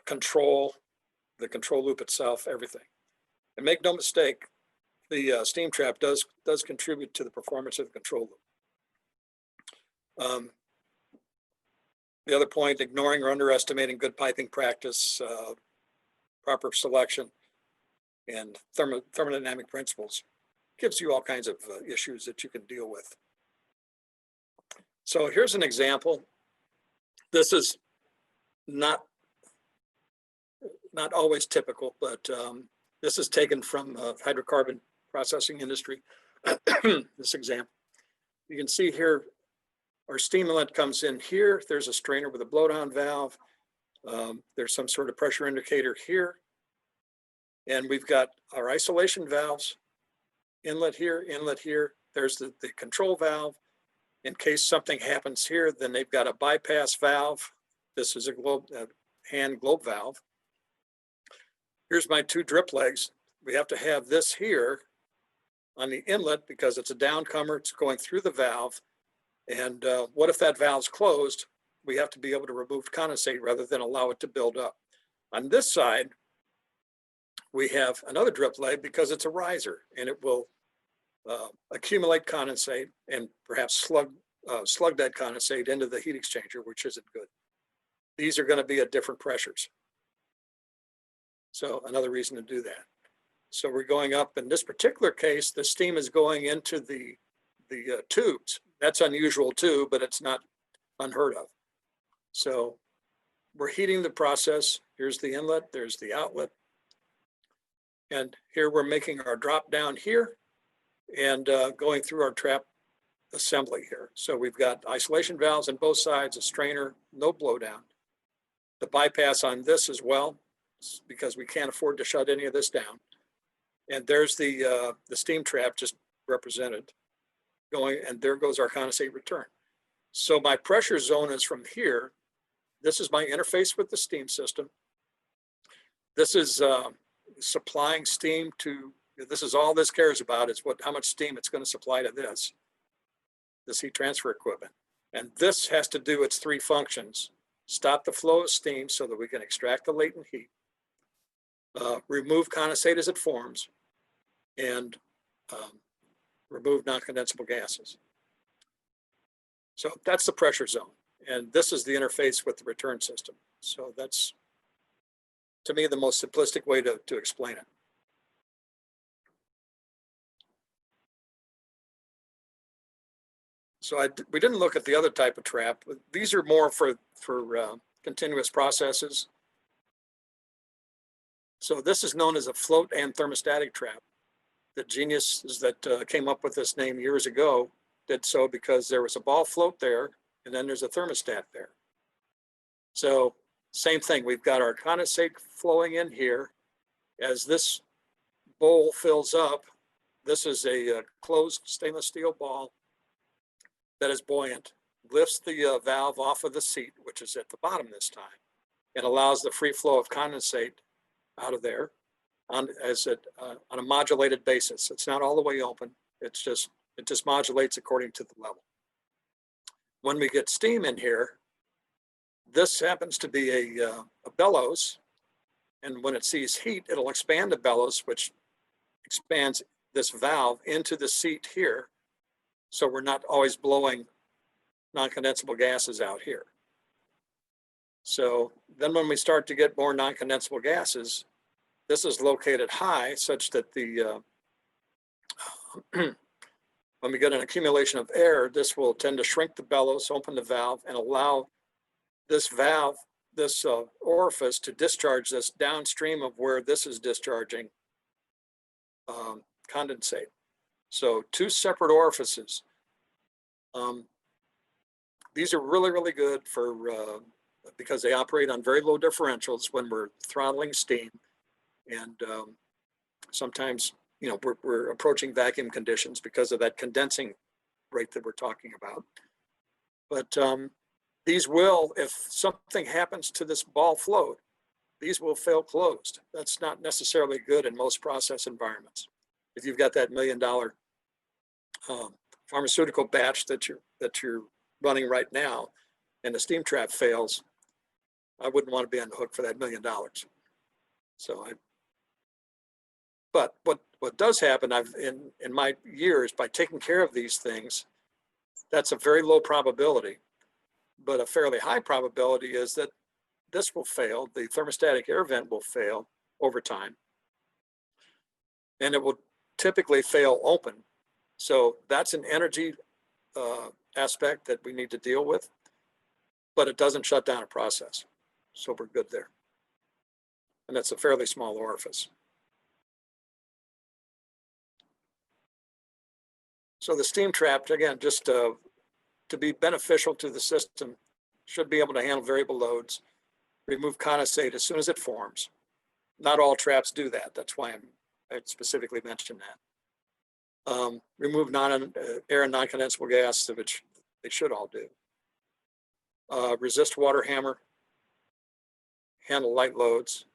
control, the control loop itself, everything. And make no mistake, the steam trap does contribute to the performance of the control loop. The other point, ignoring or underestimating good piping practice, proper selection, and thermodynamic principles gives you all kinds of issues that you can deal with. So here's an example. This is not always typical, but this is taken from hydrocarbon processing industry. This example, you can see here, our steam inlet comes in here. There's a strainer with a blowdown valve. There's some sort of pressure indicator here. And we've got our isolation valves, inlet here, inlet here. There's the control valve. In case something happens here, then they've got a bypass valve. This is a hand globe valve. Here's my 2 drip legs. We have to have this here on the inlet because it's a downcomer. It's going through the valve. And what if that valve's closed? We have to be able to remove condensate rather than allow it to build up. On this side, we have another drip leg because it's a riser, and it will accumulate condensate and perhaps slug that condensate into the heat exchanger, which isn't good. These are going to be at different pressures. So another reason to do that. So we're going up. In this particular case, the steam is going into the tubes. That's unusual too, but it's not unheard of. So we're heating the process. Here's the inlet, there's the outlet. And here we're making our drop down here and going through our trap assembly here. So we've got isolation valves on both sides, a strainer, no blowdown. the bypass on this as well, because we can't afford to shut any of this down. And there's the steam trap just represented going, and there goes our condensate return. So my pressure zone is from here. This is my interface with the steam system. This is supplying steam to, this is all this cares about, is how much steam it's going to supply to this heat transfer equipment. And this has to do its three functions: stop the flow of steam so that we can extract the latent heat, remove condensate as it forms, and remove non-condensable gases. So that's the pressure zone. And this is the interface with the return system. So that's, to me, the most simplistic way to explain it. So we didn't look at the other type of trap. These are more for continuous processes. So this is known as a float and thermostatic trap. The geniuses that came up with this name years ago did so because there was a ball float there, and then there's a thermostat there. So same thing, we've got our condensate flowing in here. As this bowl fills up, this is a closed stainless steel ball that is buoyant, lifts the valve off of the seat, which is at the bottom this time, and allows the free flow of condensate out of there on a modulated basis. It's not all the way open. It just modulates according to the level. When we get steam in here, this happens to be a bellows, and when it sees heat, it'll expand the bellows, which expands this valve into the seat here. So we're not always blowing non-condensable gases out here. So then when we start to get more non-condensable gases, this is located high such that the when we get an accumulation of air, this will tend to shrink the bellows, open the valve, and allow this valve, this orifice, to discharge this downstream of where this is discharging condensate. So two separate orifices. These are really, really good for because they operate on very low differentials when we're throttling steam, and sometimes we're approaching vacuum conditions because of that condensing rate that we're talking about. But these will, if something happens to this ball float, these will fail closed. That's not necessarily good in most process environments. If you've got that $1 million pharmaceutical batch that you're running right now, and the steam trap fails, I wouldn't want to be on the hook for that $1 million. So but what does happen, in my years, by taking care of these things, that's a very low probability, but a fairly high probability is that this will fail. The thermostatic air vent will fail over time, and it will typically fail open. So that's an energy aspect that we need to deal with, but it doesn't shut down a process. So we're good there. And that's a fairly small orifice. So the steam trap, again, just to be beneficial to the system, should be able to handle variable loads, remove condensate as soon as it forms. Not all traps do that. That's why I specifically mentioned that. Remove air and non-condensable gas, which they should all do. Resist water hammer, handle light loads,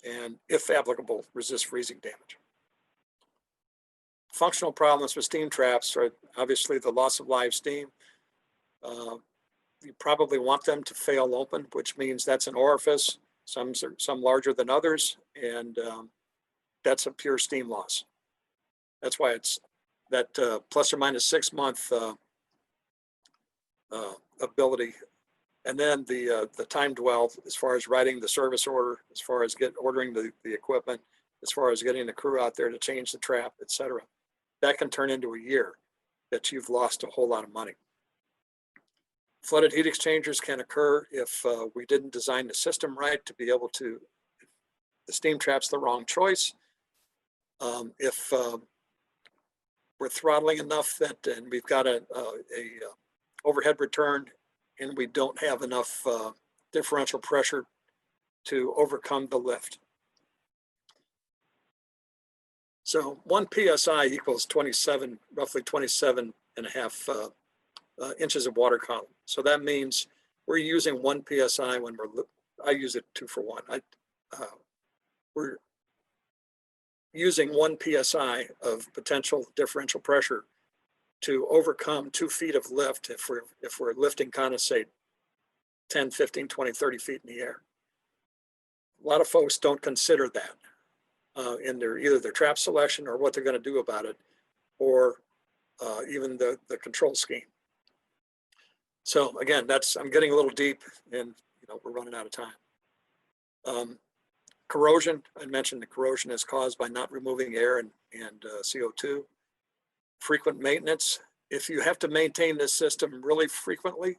and if applicable, resist freezing damage. Functional problems with steam traps are obviously the loss of live steam. You probably want them to fail open, which means that's an orifice, some larger than others, and that's a pure steam loss. That's why it's that plus or minus 6 month ability. And then the time dwell, as far as writing the service order, as far as ordering the equipment, as far as getting the crew out there to change the trap, et cetera. That can turn into a year that you've lost a whole lot of money. Flooded heat exchangers can occur if we didn't design the system right to be able to, the steam trap's the wrong choice. If we're throttling enough and we've got a overhead return and we don't have enough differential pressure to overcome the lift. So 1 PSI equals 27, roughly 27 and a half inches of water column. So that means we're using 1 PSI when I use it 2 for 1. We're using 1 PSI of potential differential pressure to overcome 2 feet of lift if we're lifting condensate 10, 15, 20, 30 feet in the air. A lot of folks don't consider that in either their trap selection or what they're going to do about it, or even the control scheme. So again, I'm getting a little deep, and we're running out of time. Corrosion, I mentioned the corrosion is caused by not removing air and CO2. Frequent maintenance. If you have to maintain this system really frequently,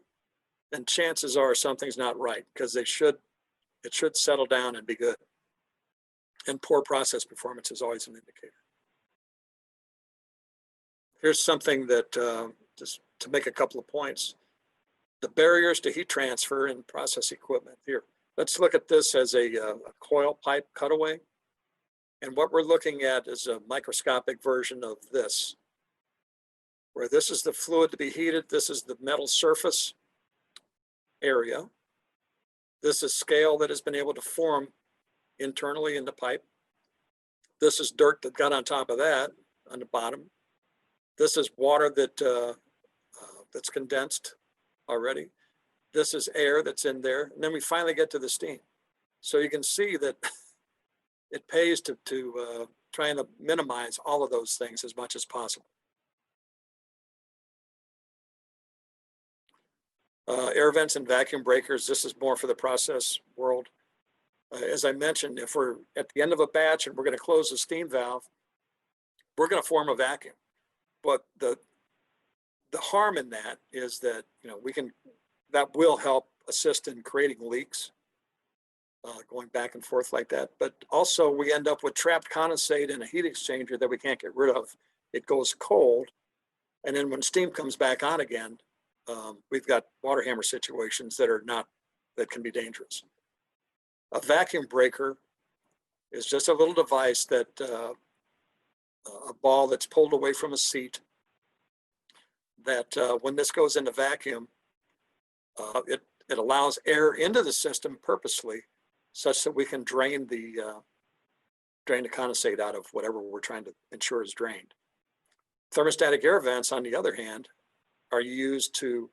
then chances are something's not right, because it should settle down and be good. And poor process performance is always an indicator. Here's something that, just to make a couple of points, the barriers to heat transfer in process equipment. Here, let's look at this as a coil pipe cutaway. And what we're looking at is a microscopic version of this, where this is the fluid to be heated. This is the metal surface area. This is scale that has been able to form internally in the pipe. This is dirt that got on top of that on the bottom. This is water that's condensed already. This is air that's in there. And then we finally get to the steam. So you can see that it pays to try and minimize all of those things as much as possible. Air vents and vacuum breakers, this is more for the process world. As I mentioned, if we're at the end of a batch and we're going to close the steam valve, we're going to form a vacuum. But the harm in that is that that will help assist in creating leaks, going back and forth like that. But also we end up with trapped condensate in a heat exchanger that we can't get rid of. It goes cold, and then when steam comes back on again, we've got water hammer situations that can be dangerous. A vacuum breaker is just a little device that a ball that's pulled away from a seat that when this goes into vacuum, it allows air into the system purposely, such that we can drain the condensate out of whatever we're trying to ensure is drained. Thermostatic air vents, on the other hand, are used to,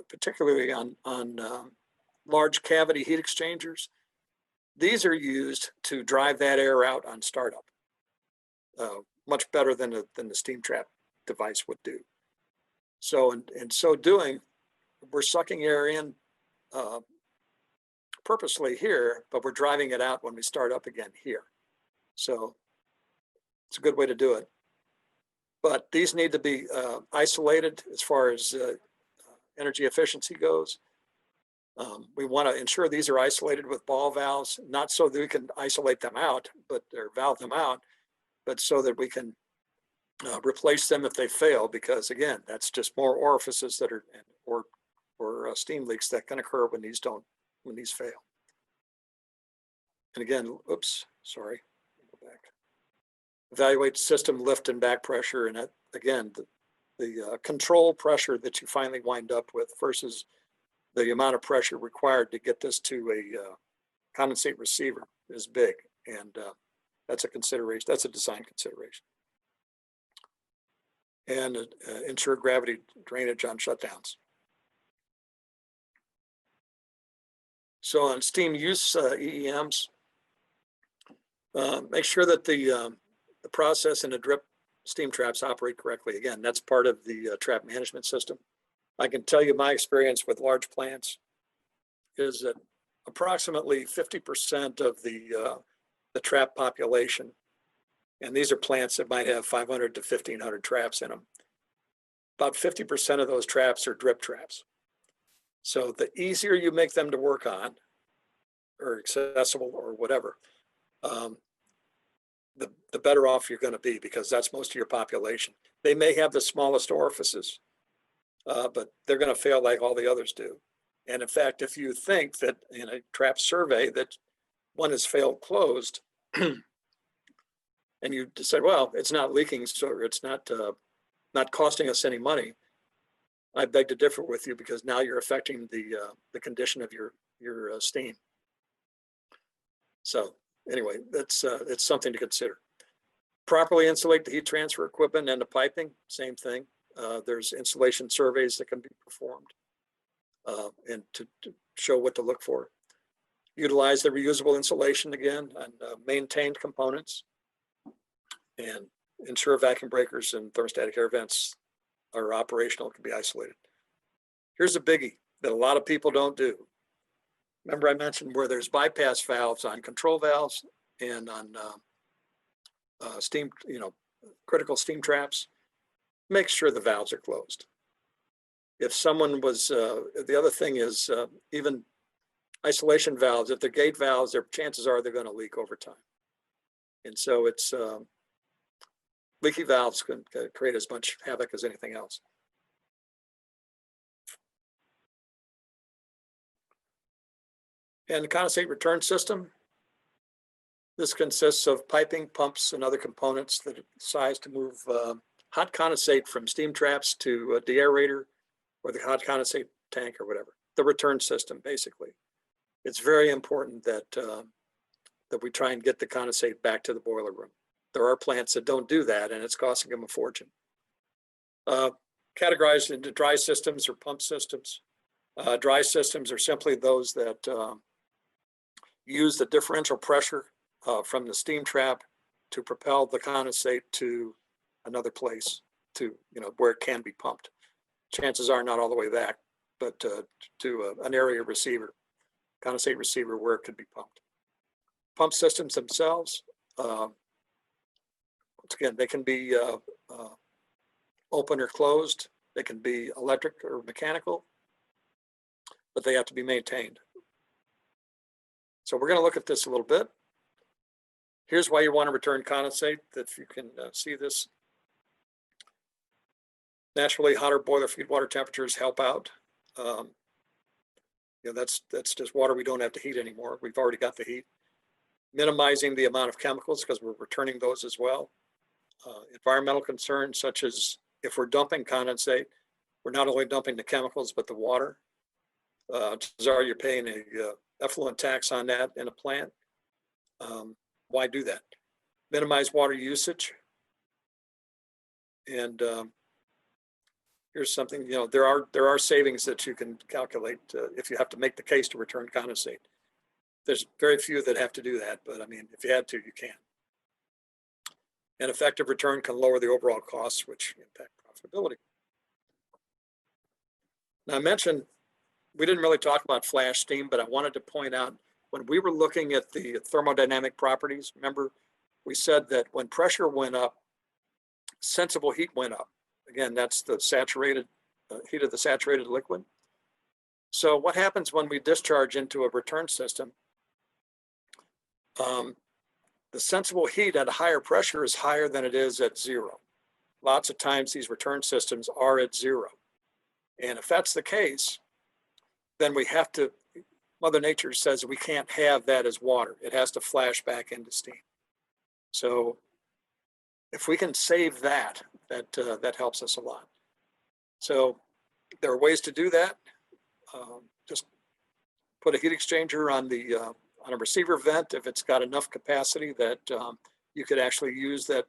particularly on large cavity heat exchangers, these are used to drive that air out on startup, much better than the steam trap device would do. So in so doing, we're sucking air in purposely here, but we're driving it out when we start up again here. So it's a good way to do it. But these need to be isolated as far as energy efficiency goes. We want to ensure these are isolated with ball valves, not so that we can isolate them out, or valve them out, but so that we can replace them if they fail, because again, that's just more orifices that are, or steam leaks that can occur when these fail. And again, oops, sorry, go back. Evaluate system lift and back pressure, and that, again, the control pressure that you finally wind up with versus the amount of pressure required to get this to a condensate receiver is big, and that's a consideration. That's a design consideration. And ensure gravity drainage on shutdowns. So on steam use EEMs, make sure that the process and the drip steam traps operate correctly. Again, that's part of the trap management system. I can tell you my experience with large plants is that approximately 50% of the trap population, and these are plants that might have 500 to 1,500 traps in them, about 50% of those traps are drip traps. So the easier you make them to work on, or accessible, or whatever, the better off you're going to be, because that's most of your population. They may have the smallest orifices, but they're going to fail like all the others do. And in fact, if you think that in a trap survey that one has failed closed, and you said, well, it's not leaking, so it's not costing us any money, I beg to differ with you, because now you're affecting the condition of your steam. So anyway, that's it's something to consider. Properly insulate the heat transfer equipment and the piping, same thing. There's insulation surveys that can be performed and to show what to look for. Utilize the reusable insulation again and maintained components, and ensure vacuum breakers and thermostatic air vents are operational, can be isolated. Here's a biggie that a lot of people don't do. Remember I mentioned where there's bypass valves on control valves and on steam, critical steam traps. Make sure the valves are closed. If someone was, the other thing is even isolation valves, if they're gate valves, their chances are they're going to leak over time. And so it's leaky valves can create as much havoc as anything else. And the condensate return system. This consists of piping, pumps, and other components that are sized to move hot condensate from steam traps to a deaerator or the hot condensate tank or whatever. The return system, basically. It's very important that that we try and get the condensate back to the boiler room. There are plants that don't do that, and it's costing them a fortune. Categorized into dry systems or pump systems. Dry systems are simply those that use the differential pressure from the steam trap to propel the condensate to another place, to where it can be pumped. Chances are not all the way back, but to an area receiver, condensate receiver, where it could be pumped. Pump systems themselves, once again, they can be open or closed. They can be electric or mechanical, but they have to be maintained. So we're going to look at this a little bit. Here's why you want to return condensate. If you can see this, naturally hotter boiler feed water temperatures help out. That's just water we don't have to heat anymore. We've already got the heat. Minimizing the amount of chemicals, because we're returning those as well. Environmental concerns, such as if we're dumping condensate, we're not only dumping the chemicals but the water. Chances are you're paying a effluent tax on that in a plant. Why do that? Minimize water usage. And here's something, there are savings that you can calculate if you have to make the case to return condensate. There's very few that have to do that, but I mean, if you had to, you can. An effective return can lower the overall costs, which impact profitability. Now, I mentioned we didn't really talk about flash steam, but I wanted to point out when we were looking at the thermodynamic properties, remember we said that when pressure went up, sensible heat went up. Again, that's the saturated heat of the saturated liquid. So what happens when we discharge into a return system? The sensible heat at a higher pressure is higher than it is at zero. Lots of times these return systems are at zero. And if that's the case, then we have to, Mother Nature says we can't have that as water. It has to flash back into steam. So if we can save that, that helps us a lot. So there are ways to do that. Just put a heat exchanger on a receiver vent if it's got enough capacity that you could actually use that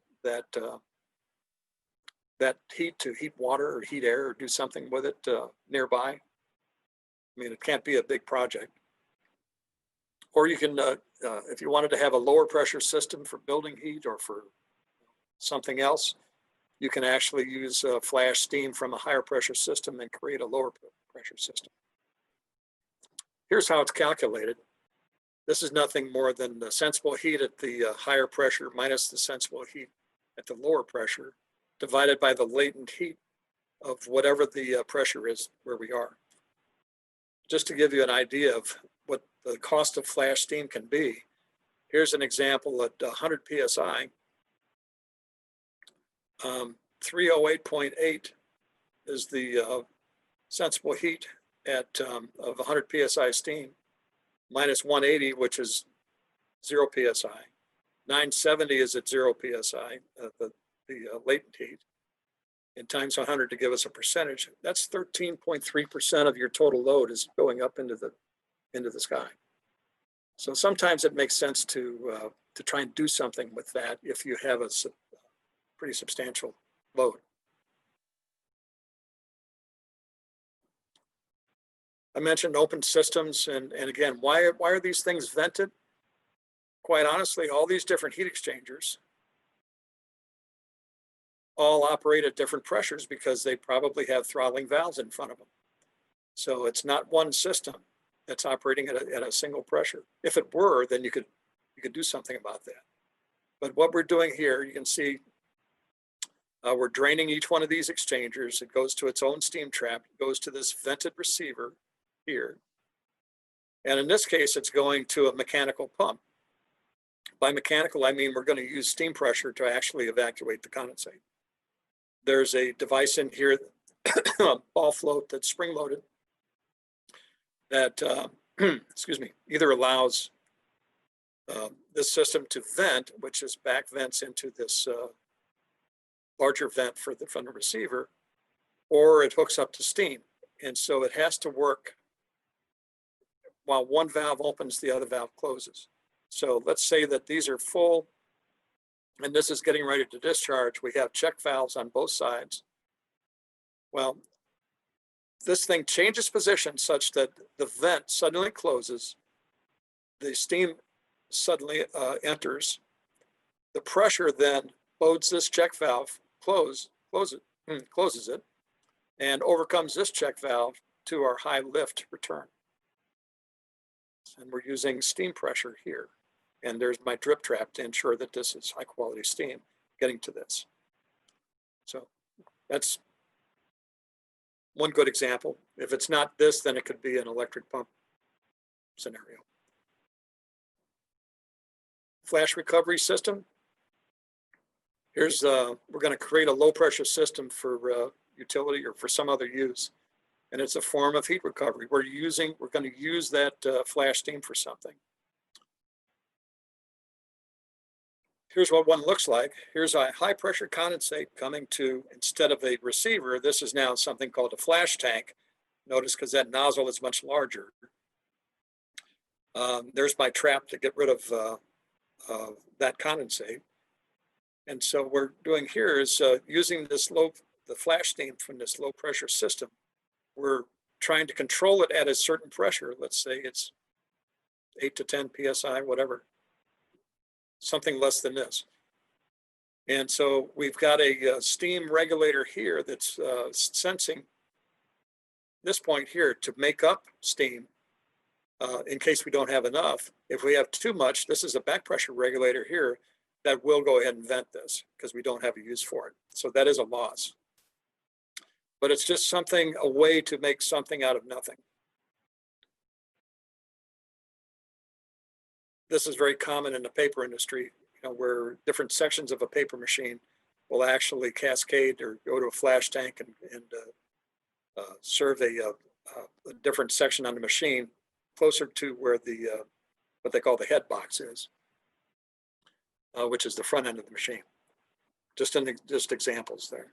heat to heat water or heat air or do something with it nearby. I mean, it can't be a big project. Or you can, if you wanted to have a lower pressure system for building heat or for something else, you can actually use flash steam from a higher pressure system and create a lower pressure system. Here's how it's calculated. This is nothing more than the sensible heat at the higher pressure minus the sensible heat at the lower pressure divided by the latent heat of whatever the pressure is where we are. Just to give you an idea of what the cost of flash steam can be, here's an example at 100 PSI. 308.8 is the sensible heat of 100 psi steam minus 180, which is 0 psi. 970 is at 0 psi, the latent heat, and times 100 to give us a percentage. That's 13.3% of your total load is going up into the sky. So sometimes it makes sense to try and do something with that if you have a pretty substantial load. I mentioned open systems, and again, why are these things vented? Quite honestly, all these different heat exchangers all operate at different pressures because they probably have throttling valves in front of them. So it's not one system that's operating at a single pressure. If it were, then you could do something about that. But what we're doing here, you can see we're draining each one of these exchangers. It goes to its own steam trap. It goes to this vented receiver here. And in this case, it's going to a mechanical pump. By mechanical, I mean we're going to use steam pressure to actually evacuate the condensate. There's a device in here, a ball float that's spring-loaded that, excuse me, either allows this system to vent, which is back vents into this larger vent from the receiver, or it hooks up to steam. And so it has to work while one valve opens, the other valve closes. So let's say that these are full and this is getting ready to discharge. We have check valves on both sides. Well, this thing changes position such that the vent suddenly closes, the steam suddenly enters, the pressure then loads this check valve, closes it, and overcomes this check valve to our high lift return. And we're using steam pressure here. And there's my drip trap to ensure that this is high quality steam getting to this. So that's one good example. If it's not this, then it could be an electric pump scenario. Flash recovery system. Here's, we're going to create a low pressure system for utility or for some other use. And it's a form of heat recovery. We're going to use that flash steam for something. Here's what one looks like. Here's a high pressure condensate coming to, instead of a receiver, this is now something called a flash tank. Notice because that nozzle is much larger. There's my trap to get rid of that condensate. And so what we're doing here is using the flash steam from this low pressure system. We're trying to control it at a certain pressure. Let's say it's 8 to 10 psi, whatever. Something less than this. And so we've got a steam regulator here that's sensing this point here to make up steam in case we don't have enough. If we have too much, this is a back pressure regulator here that will go ahead and vent this because we don't have a use for it. So that is a loss. But it's just something, a way to make something out of nothing. This is very common in the paper industry, where different sections of a paper machine will actually cascade or go to a flash tank and serve a different section on the machine closer to where the what they call the head box is, which is the front end of the machine. Just examples there.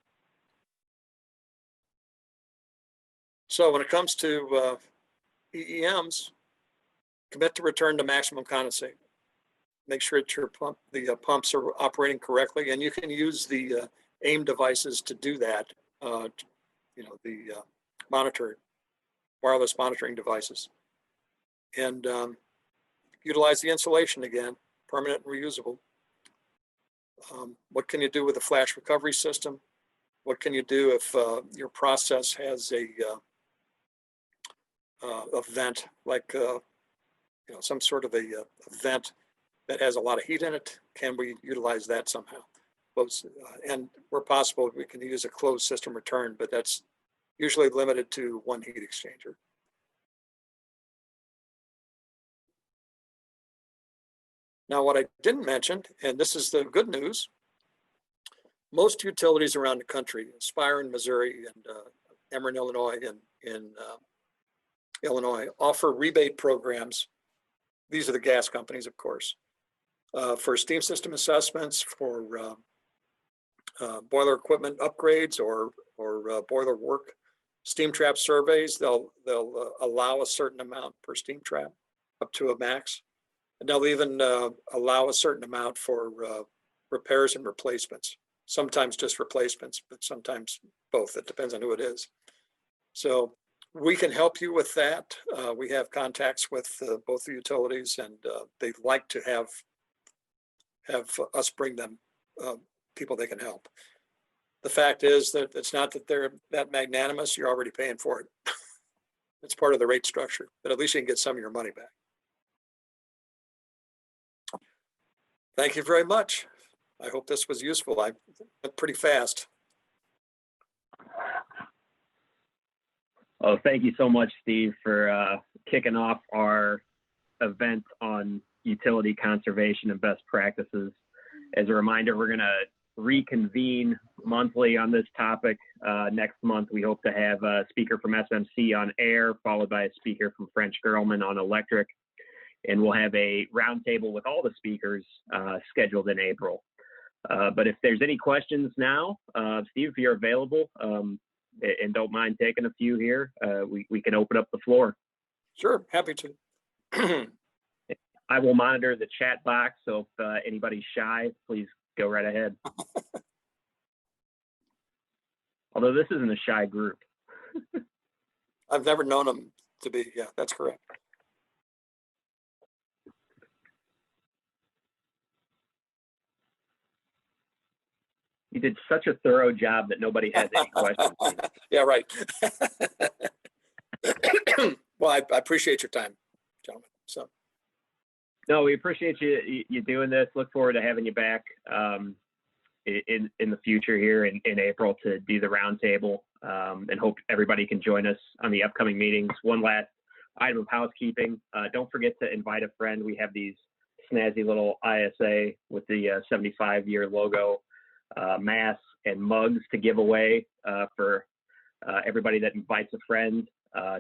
So when it comes to EEMs, commit to return to maximum condensate. Make sure that your pumps are operating correctly, and you can use the AIM devices to do that. The wireless monitoring devices, and utilize the insulation again, permanent and reusable. What can you do with a flash recovery system? What can you do if your process has a vent like some sort of a vent that has a lot of heat in it? Can we utilize that somehow? And where possible, we can use a closed system return, but that's usually limited to one heat exchanger. Now, what I didn't mention, and this is the good news, most utilities around the country, Spire in Missouri and Emory, Illinois, and in Illinois offer rebate programs. These are the gas companies, of course, for steam system assessments, for boiler equipment upgrades or boiler work. Steam trap surveys, they'll allow a certain amount per steam trap up to a max. And they'll even allow a certain amount for repairs and replacements. Sometimes just replacements, but sometimes both. It depends on who it is. So we can help you with that. We have contacts with both the utilities, and they'd like to have us bring them people they can help. The fact is that it's not that they're that magnanimous. You're already paying for it. It's part of the rate structure, but at least you can get some of your money back. Thank you very much. I hope this was useful. I went pretty fast. Oh, thank you so much, Steve, for kicking off our event on utility conservation and best practices. As a reminder, we're going to reconvene monthly on this topic. Next month, we hope to have a speaker from SMC on air, followed by a speaker from French Gerlman on electric. And we'll have a roundtable with all the speakers scheduled in April. But if there's any questions now, Steve, if you're available and don't mind taking a few here, we can open up the floor. Sure, happy to. I will monitor the chat box, so if anybody's shy, please go right ahead. Although this isn't a shy group. I've never known them to be. Yeah, that's correct. You did such a thorough job that nobody has any questions. Yeah, right. Well, I appreciate your time, gentlemen. So. No, we appreciate you doing this. Look forward to having you back in the future here in April to do the roundtable, and hope everybody can join us on the upcoming meetings. One last item of housekeeping. Don't forget to invite a friend. We have these snazzy little ISA with the 75-year logo, masks and mugs to give away for everybody that invites a friend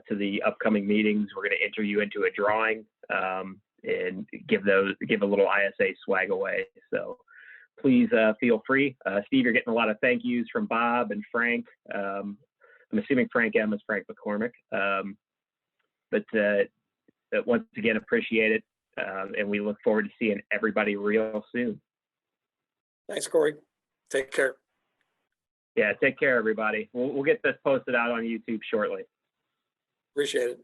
to the upcoming meetings. We're going to enter you into a drawing and give a little ISA swag away. So please feel free. Steve, you're getting a lot of thank yous from Bob and Frank. I'm assuming Frank M is Frank McCormick. But once again, appreciate it. And we look forward to seeing everybody real soon. Thanks, Corey. Take care. Yeah, take care, everybody. We'll get this posted out on YouTube shortly. Appreciate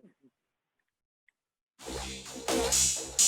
it.